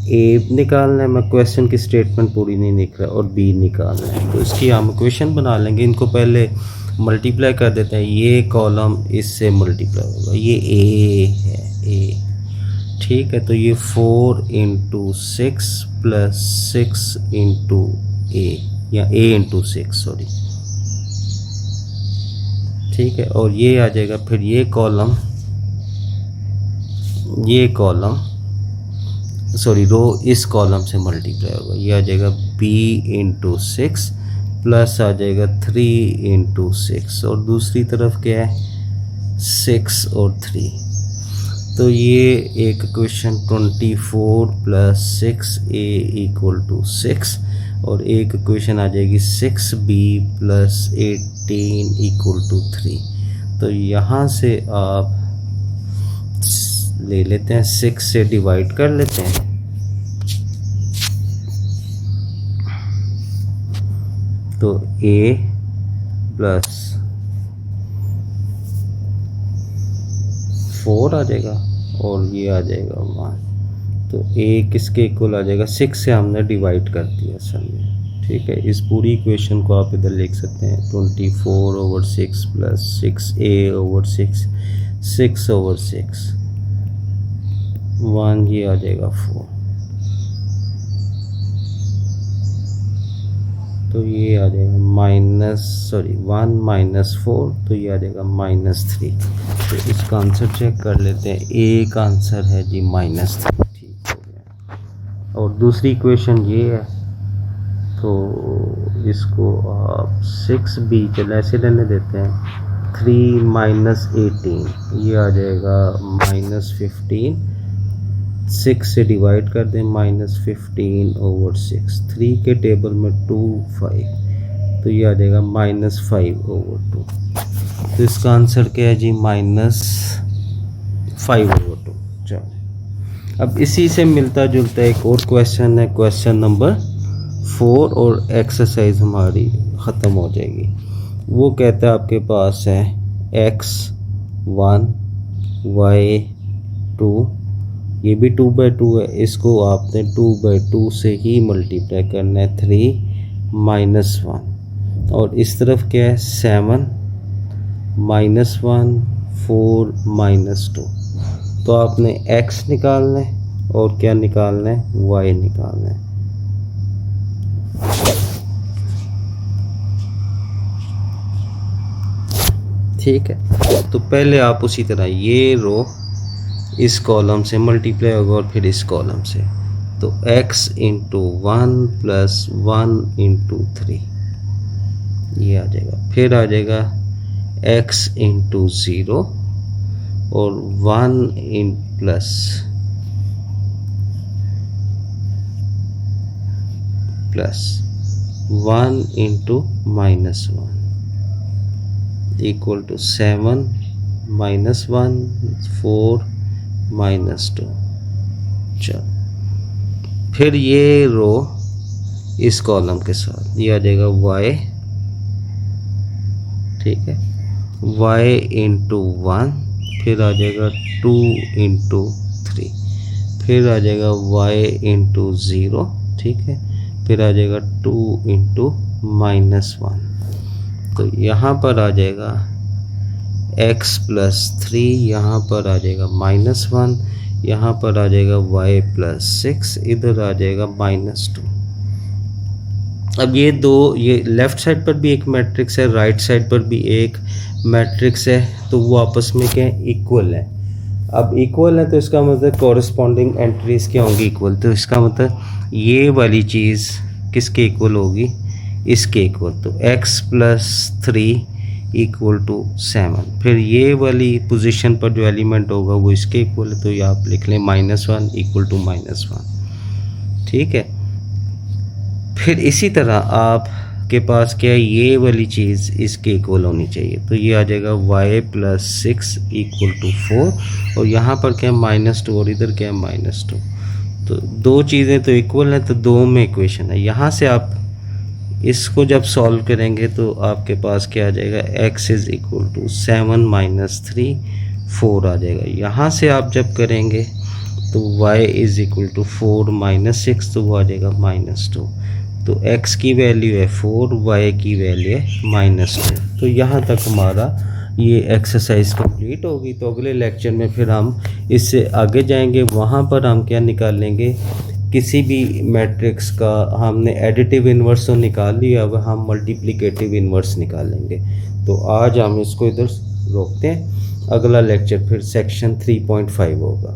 ए निकालना है, मैं क्वेश्चन की स्टेटमेंट पूरी नहीं लिख रहा, और बी निकालना है, तो इसकी हम इक्वेशन बना लेंगे। इनको पहले मल्टीप्लाई कर देते हैं, ये कॉलम इससे मल्टीप्लाई होगा, ये ए है ए, ठीक है, तो ये 4 × 6 + 6 × a या a × 6 सॉरी, ठीक है, और ये आ जाएगा फिर ये कॉलम सॉरी रो इस कॉलम से मल्टीप्लाई होगा, ये आ जाएगा b × 6 प्लस आ जाएगा 3 × 6 और दूसरी तरफ क्या है 6 और 3, तो ये एक क्वेश्चन 24 + 6a = 6 और एक क्वेश्चन आ जाएगी 6b + 18 = 3। तो यहाँ से आप ले लेते हैं 6 से डिवाइड कर लेते हैं, तो a + 4 आ जाएगा और ये आ जाएगा 1, तो a किसके इक्वल आ जाएगा 6 से हमने डिवाइड कर दिया असल में, ठीक है। इस पूरी इक्वेशन को आप इधर लिख सकते हैं 24/6 + 6a/6 6/6 1, ये आ जाएगा 4, तो ये आ जाएगा 1 - 4, तो ये आ जाएगा -3। तो इसका आंसर चेक कर लेते हैं, ए का आंसर है जी -3, ठीक हो गया। और दूसरी इक्वेशन ये है, तो इसको आप 6b चलो ऐसे रहने देते हैं, 3 माइनस 18 ये आ जाएगा -15, 6 से डिवाइड कर दें, -15/6, 3 के टेबल में 2 5, तो ये आ जाएगा -5/2। तो इसका आंसर क्या है जी, -5/2। चलो अब इसी से मिलता जुलता एक और क्वेश्चन है, क्वेश्चन नंबर 4, और एक्सरसाइज हमारी ख़त्म हो जाएगी। वो कहता है आपके पास है x1 y2, ये भी 2/2 है, इसको आपने 2/2 से ही मल्टीप्लाई करना है, 3 - 1, और इस तरफ क्या है 7 -1 4 -2। तो आपने x निकालना है और क्या निकालना है, y निकालना है। ठीक है, तो पहले आप उसी तरह ये रो इस कॉलम से मल्टीप्लाई होगा और फिर इस कॉलम से, तो x × 1 + 1 × 3 ये आ जाएगा। फिर आ जाएगा x × 0 और 1 प्लस प्लस 1 × -1 इक्वल टू 7 - 1 4 -2। चलो फिर ये रो इस कॉलम के साथ ये आ जाएगा y, ठीक है, y × 1, फिर आ जाएगा 2 × 3, फिर आ जाएगा y × 0, ठीक है, फिर आ जाएगा 2 × -1। तो यहाँ पर आ जाएगा x + 3, यहाँ पर आ जाएगा -1, यहाँ पर आ जाएगा y + 6, इधर आ जाएगा -2। अब ये दो, ये लेफ़्ट साइड पर भी एक मैट्रिक्स है, राइट साइड पर भी एक मैट्रिक्स है, तो वो आपस में क्या है, इक्वल है। अब इक्वल है तो इसका मतलब कॉरस्पॉन्डिंग एंट्रीज क्या होंगी, इक्वल। तो इसका मतलब ये वाली चीज़ किसके इक्वल होगी, इसके इक्वल। तो x + 3 = 7, फिर ये वाली पोजीशन पर जो एलिमेंट होगा वो इसके इक्वल है, तो ये आप लिख लें -1 = -1, ठीक है। फिर इसी तरह आपके पास क्या है, ये वाली चीज़ इसके इक्वल होनी चाहिए, तो ये आ जाएगा y + 6 = 4, और यहाँ पर क्या है -2 और इधर क्या है -2। तो दो चीज़ें तो इक्वल हैं, तो दो में इक्वेशन है। यहाँ से आप इसको जब सॉल्व करेंगे तो आपके पास क्या आ जाएगा, x = 7 - 3 4 आ जाएगा। यहाँ से आप जब करेंगे तो y = 4 - 6, तो वो आ जाएगा -2। तो x की वैल्यू है 4, y की वैल्यू है -2। तो यहाँ तक हमारा ये एक्सरसाइज कंप्लीट होगी। तो अगले लेक्चर में फिर हम इससे आगे जाएंगे, वहाँ पर हम क्या निकालेंगे, किसी भी मैट्रिक्स का हमने एडिटिव इन्वर्स तो निकाल लिया, अब हम मल्टीप्लिकेटिव इन्वर्स निकालेंगे। तो आज हम इसको इधर रोकते हैं, अगला लेक्चर फिर सेक्शन 3.5 होगा।